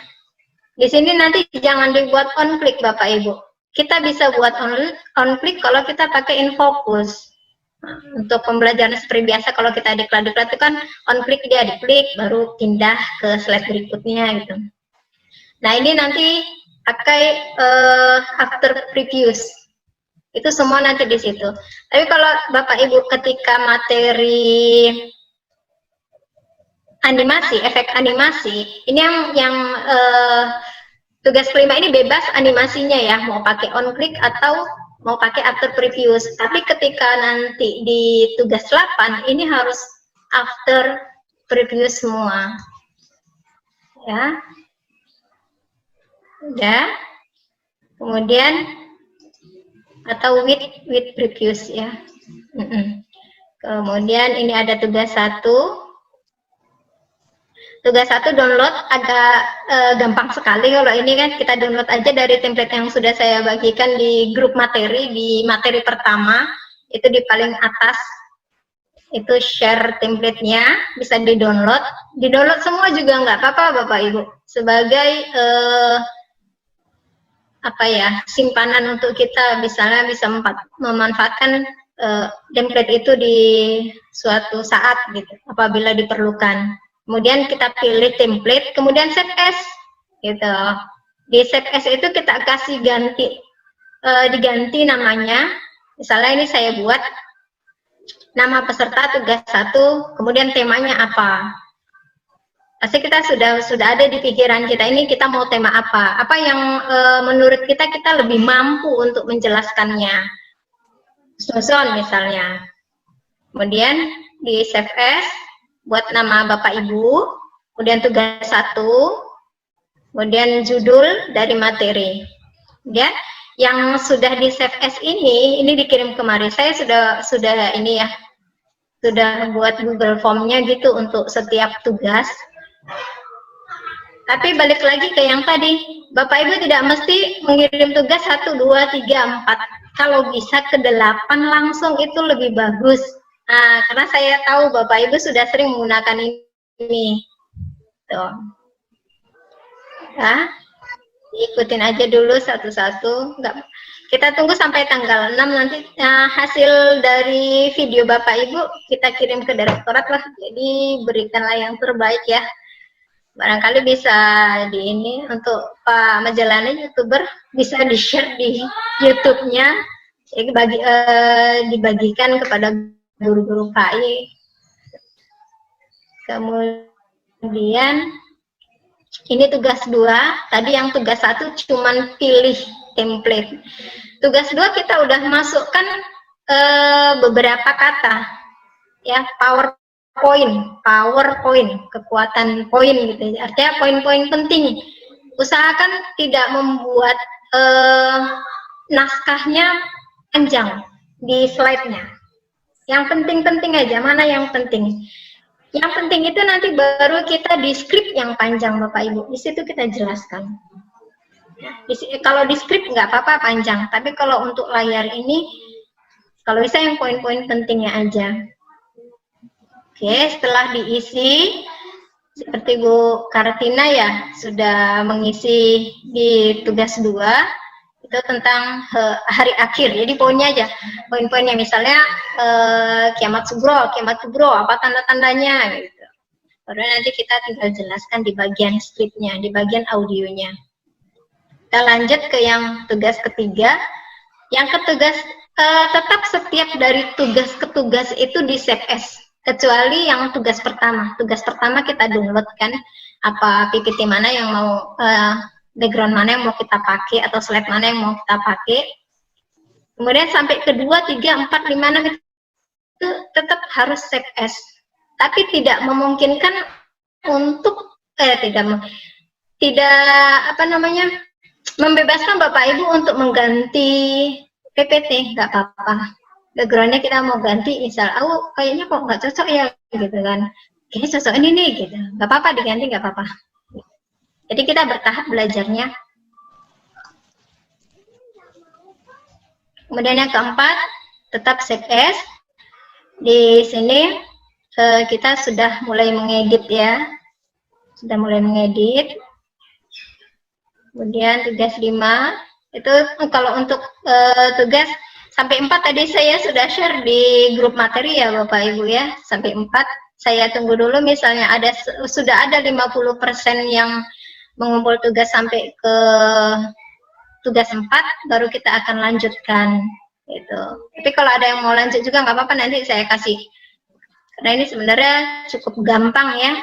Di sini nanti jangan dibuat on click Bapak Ibu. Kita bisa buat on click kalau kita pakai infocus. Nah, untuk pembelajaran seperti biasa kalau kita diklat-diklat itu kan on click dia diklik baru pindah ke slide berikutnya gitu. Nah ini nanti pakai after previews. Itu semua nanti di situ. Tapi kalau Bapak Ibu ketika materi animasi, efek animasi, ini yang tugas kelima ini bebas animasinya ya, mau pakai on click atau mau pakai after previews. Tapi ketika nanti di tugas 8 ini harus after preview semua. Ya. Udah. Kemudian atau with previews ya. Kemudian ini ada tugas 1. Tugas 1 download agak gampang sekali kalau ini kan kita download aja dari template yang sudah saya bagikan di grup materi, di materi pertama itu di paling atas itu share template-nya, bisa di-download semua juga nggak apa-apa Bapak Ibu sebagai apa ya, simpanan untuk kita misalnya bisa memanfaatkan template itu di suatu saat gitu apabila diperlukan. Kemudian kita pilih template, kemudian save as, gitu. Di save as itu kita kasih diganti namanya. Misalnya ini saya buat nama peserta tugas 1, kemudian temanya apa. Pasti kita sudah ada di pikiran kita ini kita mau tema apa yang menurut kita lebih mampu untuk menjelaskannya. Susun misalnya. Kemudian di save as, buat nama Bapak Ibu, kemudian tugas 1, kemudian judul dari materi. Ya, yang sudah di save as ini dikirim kemarin. Saya sudah ini ya, sudah buat Google Form-nya gitu untuk setiap tugas. Tapi balik lagi ke yang tadi, Bapak Ibu tidak mesti mengirim tugas 1, 2, 3, 4. Kalau bisa ke 8 langsung itu lebih bagus. Nah, karena saya tahu Bapak Ibu sudah sering menggunakan ini. Tuh. Ya, ikutin aja dulu satu-satu. Kita tunggu sampai tanggal 6 nanti hasil dari video Bapak Ibu kita kirim ke direktorat lah. Jadi berikanlah yang terbaik ya. Barangkali bisa di ini untuk Pak Majalani YouTuber bisa di-share di YouTube-nya. Jadi dibagikan kepada guru-guru KI. Kemudian ini tugas 2, tadi yang tugas 1 cuman pilih template. Tugas 2 kita udah masukkan beberapa kata ya, PowerPoint, kekuatan poin gitu. Artinya poin-poin penting. Usahakan tidak membuat naskahnya panjang di slide-nya. Yang penting-penting aja, mana yang penting. Yang penting itu nanti baru kita di script yang panjang Bapak Ibu. Di situ kita jelaskan. Kalau di script nggak apa-apa panjang, tapi kalau untuk layar ini, kalau bisa yang poin-poin pentingnya aja. Oke, setelah diisi, seperti Bu Kartina ya, sudah mengisi di tugas 2, itu tentang hari akhir. Jadi poinnya aja, poin-poinnya misalnya kiamat kubro, apa tanda-tandanya gitu. Baru nanti kita tinggal jelaskan di bagian scriptnya, di bagian audionya. Kita lanjut ke yang tugas ketiga. Yang tugas tetap setiap dari tugas ke tugas itu di save as, kecuali yang tugas pertama. Tugas pertama kita download kan, apa PPT mana yang mau background mana yang mau kita pakai atau slide mana yang mau kita pakai. Kemudian sampai ke 2, 3, 4, 5, 6 itu tetap harus save as. Tapi tidak memungkinkan untuk tidak apa namanya membebaskan Bapak Ibu untuk mengganti PPT, nggak apa-apa. Backgroundnya kita mau ganti, misal, kayaknya kok nggak cocok ya, gitu kan. Kayaknya cocok ini nih, gitu. Nggak apa-apa diganti, nggak apa-apa. Jadi kita bertahap belajarnya. Kemudian yang keempat, tetap save as. Di sini kita sudah mulai mengedit ya. Sudah mulai mengedit. Kemudian tugas 5, itu kalau untuk tugas sampai 4 tadi saya sudah share di grup materi ya Bapak Ibu ya. Sampai 4, saya tunggu dulu misalnya sudah ada 50% yang mengumpul tugas sampai ke tugas 4, baru kita akan lanjutkan gitu. Tapi kalau ada yang mau lanjut juga nggak apa-apa, nanti saya kasih. Karena ini sebenarnya cukup gampang ya.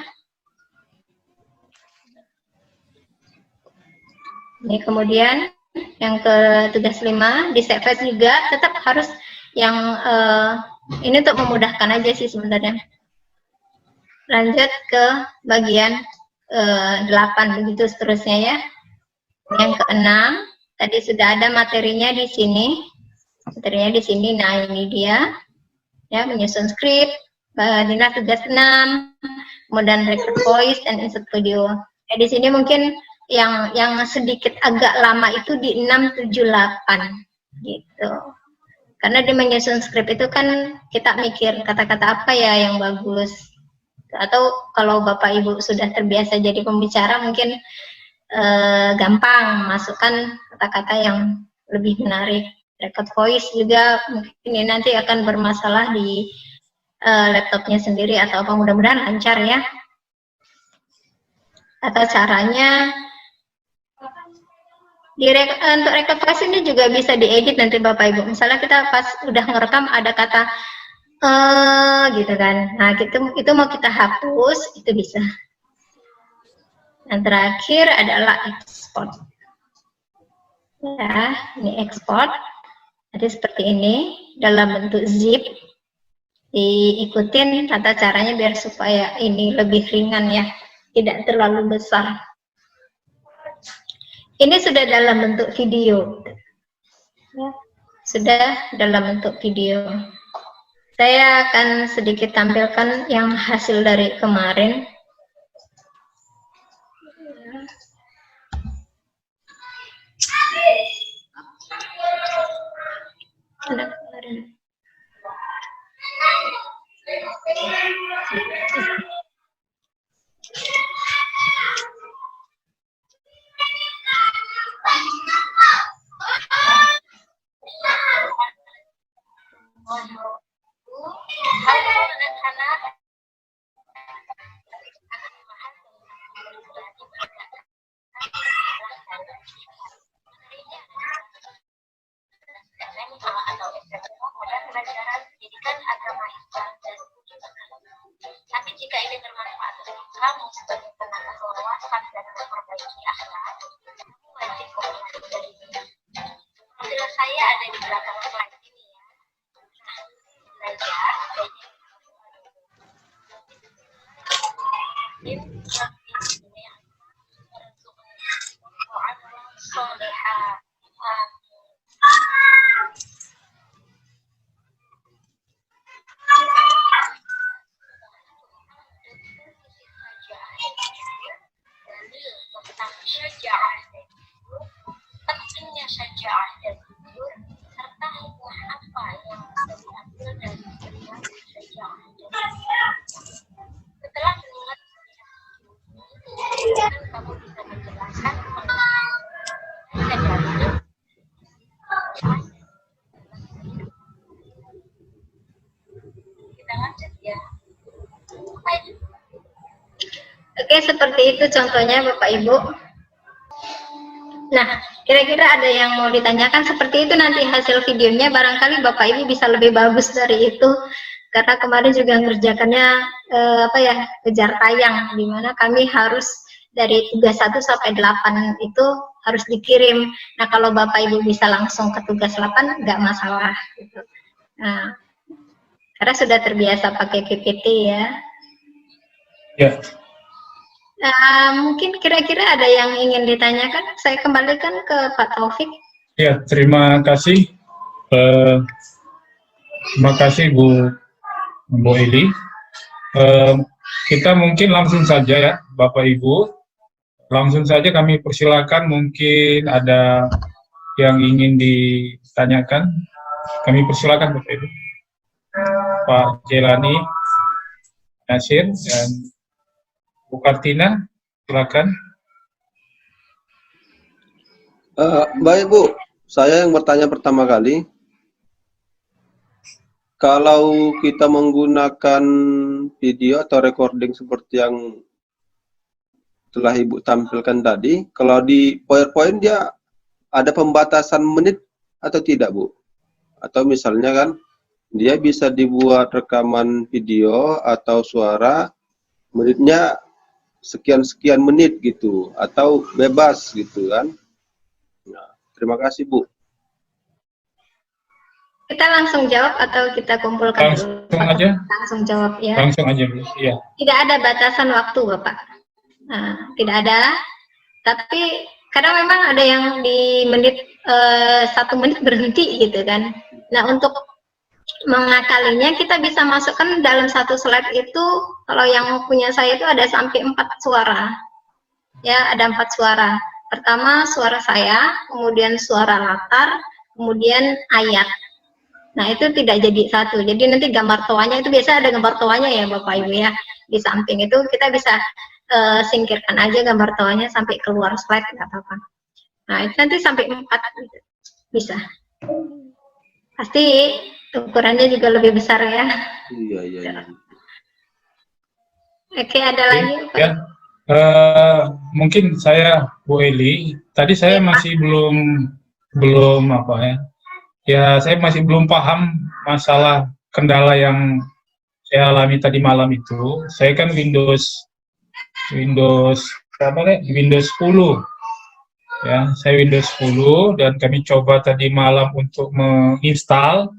Ini kemudian yang ke tugas 5 di save as juga tetap harus yang ini untuk memudahkan aja sih sebenarnya. Lanjut ke bagian 8 begitu seterusnya ya. Yang ke-6 tadi sudah ada materinya di sini. Materinya di sini. Nah, ini dia. Ya, menyusun skrip, Dina tugas 6, kemudian record voice dan insert video. Di sini mungkin yang sedikit agak lama itu di 678 gitu. Karena di menyusun skrip itu kan kita mikir kata-kata apa ya yang bagus. Atau kalau Bapak Ibu sudah terbiasa jadi pembicara mungkin gampang masukkan kata-kata yang lebih menarik. Record voice juga mungkin ini nanti akan bermasalah di laptopnya sendiri atau apa, mudah-mudahan lancar ya. Atau caranya untuk record voice ini juga bisa diedit nanti Bapak Ibu. Misalnya kita pas udah ngerekam ada kata gitu kan. Nah, itu mau kita hapus, itu bisa. Dan terakhir adalah export. Ya, ini export. Jadi seperti ini dalam bentuk zip. Diikutin tata caranya biar supaya ini lebih ringan ya, tidak terlalu besar. Ini sudah dalam bentuk video. Ya, sudah dalam bentuk video. Saya akan sedikit tampilkan yang hasil dari kemarin. Tapi jika ini bermanfaat untuk kamu sebagai penambah wawasan dan memperbaiki akhlak, kamu wajib komentar darinya. Profil saya ada di belakang slide ini ya. Belajar tentang syaja'ah dan jujur, pentingnya syaja'ah dan jujur, serta hikmah apa yang bisa diambil dari kebenaran syaja'ah dan jujur. Setelah mendengar ini, kamu bisa menjelaskan kita lanjut ya. Oke, seperti itu contohnya Bapak Ibu. Nah, kira-kira ada yang mau ditanyakan seperti itu nanti hasil videonya, barangkali Bapak Ibu bisa lebih bagus dari itu. Karena kemarin juga ngerjakannya kejar tayang, di mana kami harus dari tugas 1 sampai 8 itu harus dikirim. Nah, kalau Bapak Ibu bisa langsung ke tugas 8 nggak masalah gitu. Nah, karena sudah terbiasa pakai PPT ya. Ya, Mungkin kira-kira ada yang ingin ditanyakan, saya kembalikan ke Pak Taufik. ya, terima kasih. Terima kasih Bu Eli. Kita mungkin langsung saja ya, Bapak Ibu. Langsung saja kami persilakan, mungkin ada yang ingin ditanyakan. Kami persilakan Bapak Ibu. Pak Jelani, Nasir, dan Bu Kartina, silakan. Baik Bu, saya yang bertanya pertama kali. Kalau kita menggunakan video atau recording seperti yang telah Ibu tampilkan tadi, kalau di PowerPoint dia ada pembatasan menit atau tidak, Bu? Atau misalnya kan, dia bisa dibuat rekaman video atau suara, menitnya sekian-sekian menit gitu, atau bebas gitu kan. Nah, terima kasih, Bu. Kita langsung jawab atau kita kumpulkan dulu? Langsung aja. Langsung jawab ya. Langsung aja, Bu. Iya. Tidak ada batasan waktu, Bapak. Nah, tidak ada. Tapi karena memang ada yang di menit 1 menit berhenti gitu kan. Nah, untuk mengakalinya kita bisa masukkan dalam satu slide itu, kalau yang punya saya itu ada sampai 4 suara. Ya, ada 4 suara. Pertama suara saya, kemudian suara latar, kemudian ayat. Nah, itu tidak jadi satu. Jadi nanti gambar toanya itu biasa ada gambar toanya ya Bapak Ibu ya. Di samping itu kita bisa singkirkan aja gambar toanya sampai keluar slide, nggak apa-apa. Nah, itu nanti sampai 4 bisa. Pasti ukurannya juga lebih besar ya. Iya. Oke, ada lagi Pak? Ya. Mungkin saya Bu Eli, tadi saya masih belum apa ya. Ya, saya masih belum paham masalah kendala yang saya alami tadi malam itu. Saya kan Windows 10. Ya, saya Windows 10 dan kami coba tadi malam untuk menginstal.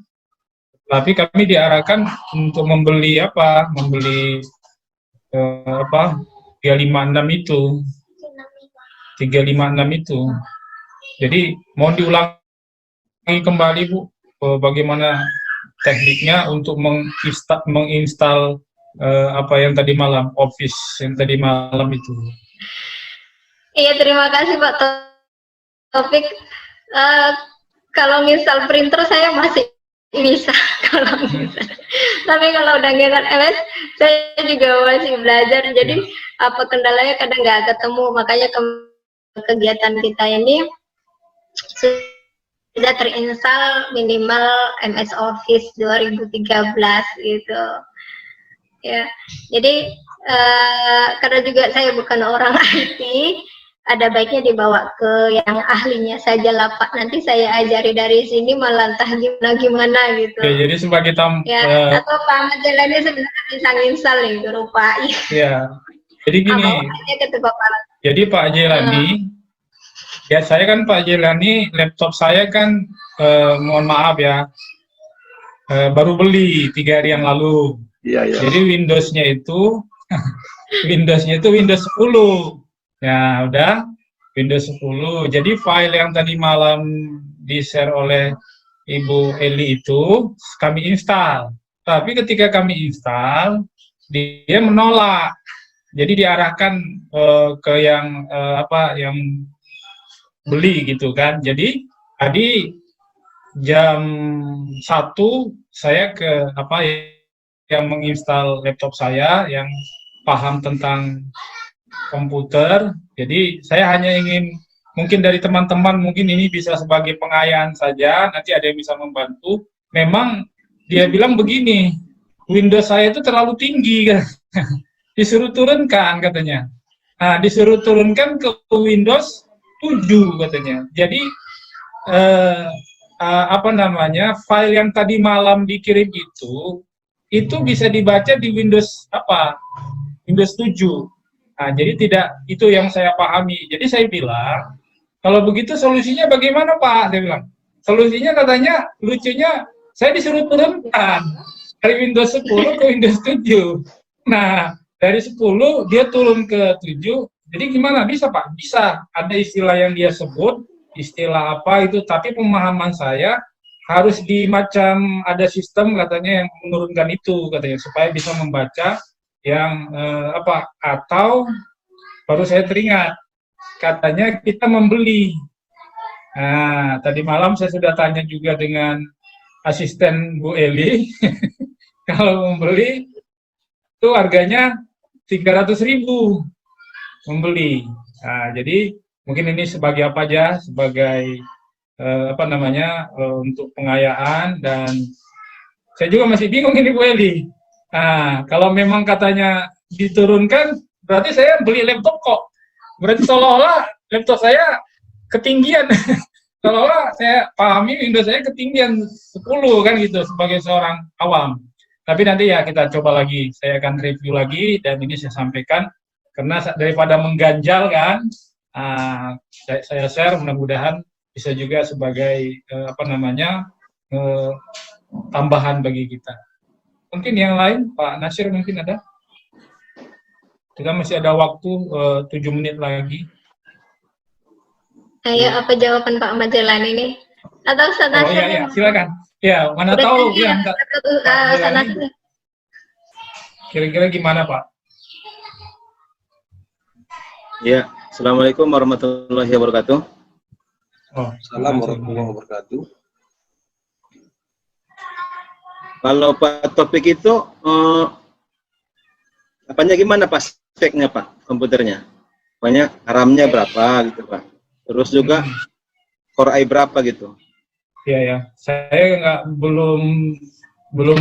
Tapi kami diarahkan untuk membeli 356 itu. 356 itu. Jadi mau diulang kembali Bu, bagaimana tekniknya untuk menginstal apa yang tadi malam, Office yang tadi malam itu. Iya, terima kasih Pak Taufik. Kalau misal printer saya masih bisa kalau misal. Tapi kalau udah ngekat MS saya juga masih belajar. Jadi apa kendalanya kadang nggak ketemu, makanya kegiatan kita ini sudah terinstall minimal MS Office 2013 gitu ya. Jadi karena juga saya bukan orang IT, ada baiknya dibawa ke yang ahlinya saja lah Pak. Nanti saya ajari dari sini malah entah gimana gitu ya, jadi sebagai atau Pak Ahmad Jelani sebenarnya bisa nginstal gitu rupa ya, jadi gini, jadi Pak Jelani, ya saya kan Pak Jelani, laptop saya kan mohon maaf ya, baru beli 3 hari yang lalu. Iya. Jadi Windows-nya itu Windows 10. Ya, udah Windows 10. Jadi file yang tadi malam di-share oleh Ibu Eli itu kami install. Tapi ketika kami install, dia menolak. Jadi diarahkan ke yang yang beli gitu kan. Jadi tadi jam 1 saya ke yang menginstal laptop saya yang paham tentang komputer. Jadi saya hanya ingin, mungkin dari teman-teman mungkin ini bisa sebagai pengayaan saja, nanti ada yang bisa membantu. Memang dia bilang begini, Windows saya itu terlalu tinggi kan. Disuruh turunkan katanya. Nah, disuruh turunkan ke Windows 7 katanya. Jadi file yang tadi malam dikirim itu bisa dibaca di Windows Windows 7. Nah, jadi tidak, itu yang saya pahami. Jadi saya bilang Kalau begitu solusinya bagaimana Pak? Dia bilang. Solusinya katanya lucunya saya disuruh turunkan dari Windows 10 ke Windows 7. Nah, dari 10 dia turun ke 7. Jadi gimana? Bisa Pak? Bisa. Ada istilah yang dia sebut, istilah apa itu, tapi pemahaman saya harus di macam ada sistem katanya yang menurunkan itu katanya supaya bisa membaca yang apa, atau baru saya teringat katanya kita membeli. Nah, tadi malam saya sudah tanya juga dengan asisten Bu Eli, kalau membeli itu harganya 300.000 membeli. Nah, jadi mungkin ini sebagai apa aja, sebagai apa namanya, untuk pengayaan, dan saya juga masih bingung ini Bu Eli. Nah, kalau memang katanya diturunkan, berarti saya beli laptop kok. Berarti seolah-olah laptop saya ketinggian. Seolah-olah saya pahami Windows saya ketinggian 10 kan gitu sebagai seorang awam. Tapi nanti ya kita coba lagi, saya akan review lagi dan ini saya sampaikan karena daripada mengganjal kan, saya share, mudah-mudahan bisa juga sebagai apa namanya, tambahan bagi kita. Mungkin yang lain, Pak Nasir mungkin ada? Kita masih ada waktu 7 menit lagi. Ayo, apa jawaban Pak Majalan ini? Atau Ustaz Nasir? Oh iya, silakan. Ya, mana Udah tahu tinggi ya. Ustaz Nasir. Kira-kira gimana Pak? Ya, Assalamualaikum warahmatullahi wabarakatuh. Oh, Assalamualaikum warahmatullahi wabarakatuh. Kalau Pak topik itu, apanya gimana Pak, speknya Pak, komputernya? Banyak RAM-nya berapa gitu Pak? Terus juga Core i berapa gitu? Iya ya, saya belum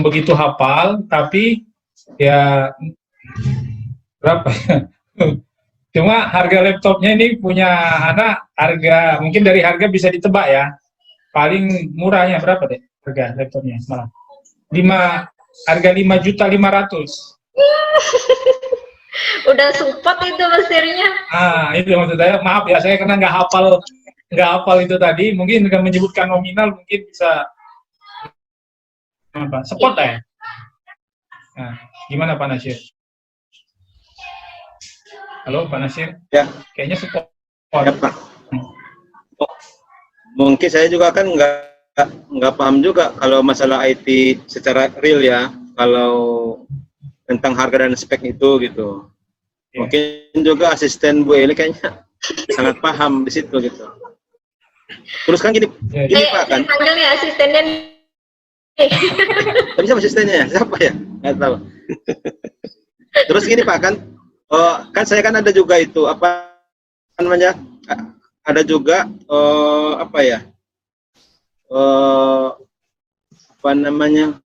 begitu hafal, tapi ya berapa ya? Cuma harga laptopnya ini punya anak, harga mungkin dari harga bisa ditebak ya. Paling murahnya berapa deh harga laptopnya malah? Harga 5.500.000. Udah support itu mesinnya. Itu maksud saya. Maaf ya, saya karena nggak hafal itu tadi. Mungkin dengan menyebutkan nominal mungkin bisa apa? Support ya. Nah, gimana Pak Nasir? Halo Pak Nasir? Ya. Kayaknya support. Ya Pak. Mungkin saya juga kan nggak paham juga kalau masalah IT secara real ya. Kalau tentang harga dan spek itu gitu. Yeah. Mungkin juga asisten Bu Eli kayaknya sangat paham di situ gitu. Terus kan gini Pak kan? Panggil nih asistennya. Tapi siapa asistennya ya? Siapa ya? Nggak tahu. Terus gini Pak kan? Kan saya kan ada juga itu apa namanya? Ada juga apa ya? Apa namanya?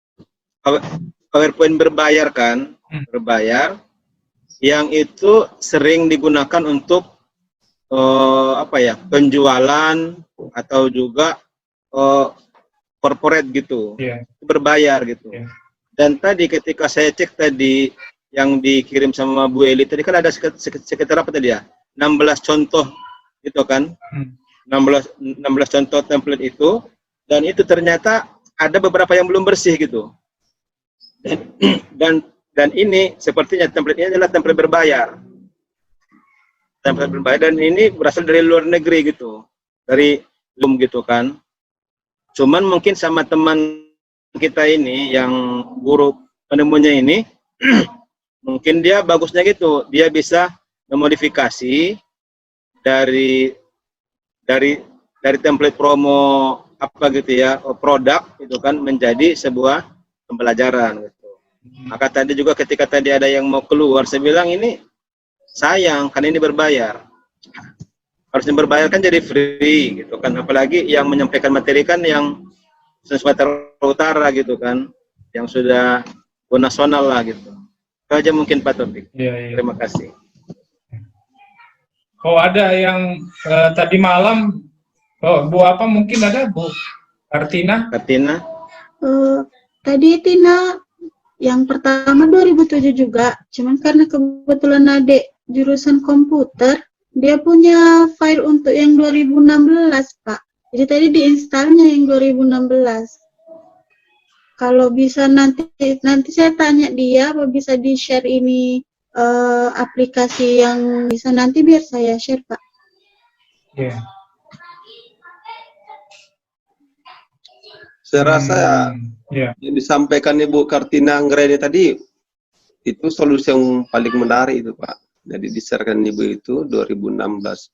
PowerPoint berbayar kan? Berbayar, yang itu sering digunakan untuk apa ya, penjualan atau juga corporate gitu, berbayar gitu. Dan tadi ketika saya cek tadi yang dikirim sama Bu Eli tadi kan ada sekitar apa tadi ya, 16 contoh gitu kan, 16 contoh template itu, dan itu ternyata ada beberapa yang belum bersih gitu. Dan ini sepertinya template ini adalah template berbayar. Template berbayar, dan ini berasal dari luar negeri gitu. Dari Zoom gitu kan. Cuman mungkin sama teman kita ini yang guru penemunya ini mungkin dia bagusnya gitu. Dia bisa memodifikasi dari template promo apa gitu ya, produk itu kan menjadi sebuah pembelajaran gitu. Maka tadi juga ketika tadi ada yang mau keluar, saya bilang ini sayang, kan ini berbayar. Harusnya berbayar kan jadi free gitu kan. Apalagi yang menyampaikan materi kan yang Sumatera Utara gitu kan, yang sudah go nasional lah gitu. Itu aja mungkin Pak Topik. Terima kasih. Oh ada yang tadi malam, Bu apa mungkin ada Bu Kartina? Tadi Tina yang pertama 2007 juga, cuman karena kebetulan adik jurusan komputer, dia punya file untuk yang 2016, Pak. Jadi tadi diinstalnya yang 2016. Kalau bisa nanti saya tanya dia apa bisa di-share ini aplikasi yang bisa nanti biar saya share, Pak. Ya. Saya rasa Ya. yang disampaikan Ibu Kartina Anggreni tadi itu solusi yang paling menarik itu, Pak. Jadi di-share-kan Ibu itu 2016.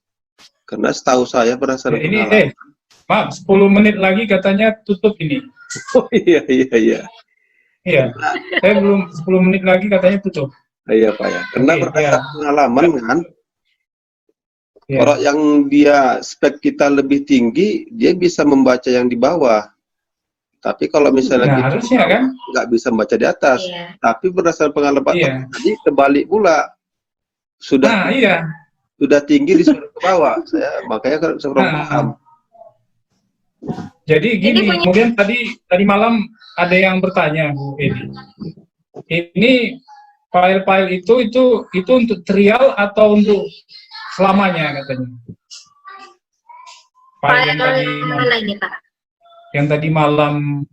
Karena setahu saya berdasarkan Ya, ini pengalaman. Maaf, 10 menit lagi katanya tutup ini. Oh iya. Iya. Saya belum 10 menit lagi katanya tutup. Iya, Pak ya. Karena Oke, berdasarkan pengalaman kan, Ya. kalau yang dia spek kita lebih tinggi, dia bisa membaca yang di bawah. Tapi kalau misalnya Nah, kita harusnya kan? nggak bisa membaca di atas. Iya. Tapi berdasarkan pengalaman Pak Iya. Taufik tadi kebalik pula. Nah, iya. Sudah tinggi disuruh ke bawah. Makanya kan saya kurang paham. Jadi gini, kemudian tadi malam ada yang bertanya, Bu Edi. Ini file-file itu untuk trial atau untuk selamanya katanya? File yang tadi Mana ini, Pak? yang tadi malam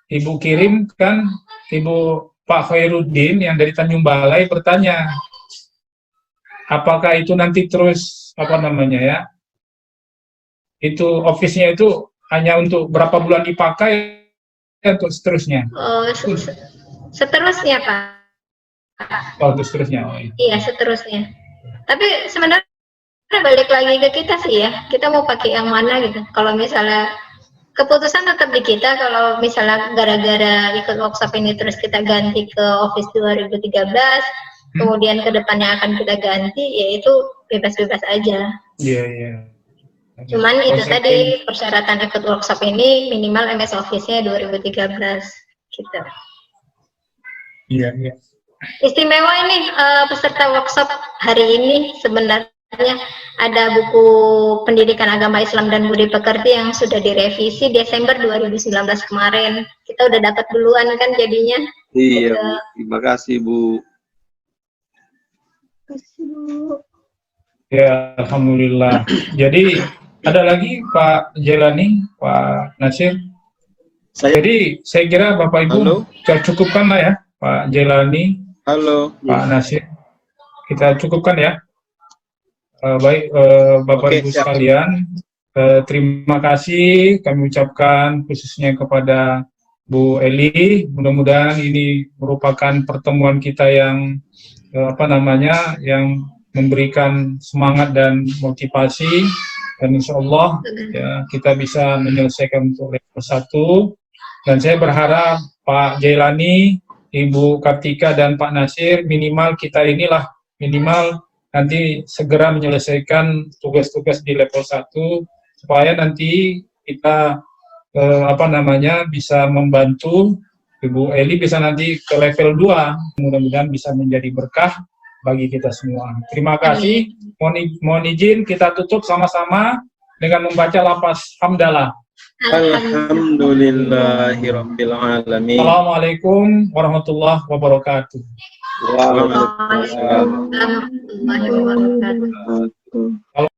Ibu kirim kan, Ibu Pak Khairuddin yang dari Tanjung Balai bertanya, apakah itu nanti terus apa namanya ya? Itu office-nya itu hanya untuk berapa bulan dipakai untuk seterusnya? Oh, seterusnya, Pak. Oh, untuk seterusnya. Oh, iya. Iya, seterusnya. Tapi sebenarnya balik lagi ke kita sih ya. Kita mau pakai yang mana gitu. Kalau misalnya keputusan tetap di kita, kalau misalnya gara-gara ikut workshop ini terus kita ganti ke Office 2013, kemudian ke depannya akan kita ganti, ya itu bebas-bebas aja. Iya, iya. Cuman itu tadi persyaratan ikut workshop ini minimal MS Office-nya 2013 gitu. Iya, iya. Istimewa ini peserta workshop hari ini sebenarnya ada buku Pendidikan Agama Islam dan Budi Pekerti yang sudah direvisi Desember 2019 kemarin. Kita udah dapat duluan kan jadinya. Iya, Bu. Terima kasih, Bu. Ya, alhamdulillah. Jadi ada lagi Pak Jelani, Pak Nasir. Jadi saya kira Bapak Ibu kita cukupkan lah ya, Pak Jelani, Pak Nasir. Kita cukupkan ya. Baik Bapak Ibu sekalian, terima kasih kami ucapkan khususnya kepada Bu Eli. Mudah-mudahan ini merupakan pertemuan kita yang yang memberikan semangat dan motivasi, dan insya Allah ya, kita bisa menyelesaikan untuk level 1. Dan saya berharap Pak Jailani, Ibu Kartika, dan Pak Nasir minimal nanti segera menyelesaikan tugas-tugas di level 1 supaya nanti kita bisa membantu Ibu Eli bisa nanti ke level 2, mudah-mudahan bisa menjadi berkah bagi kita semua. Terima kasih. Mohon izin kita tutup sama-sama dengan membaca lafaz hamdalah. Alhamdulillahirabbil alamin. Assalamualaikum warahmatullahi wabarakatuh. Waalaikumsalam warahmatullahi wabarakatuh.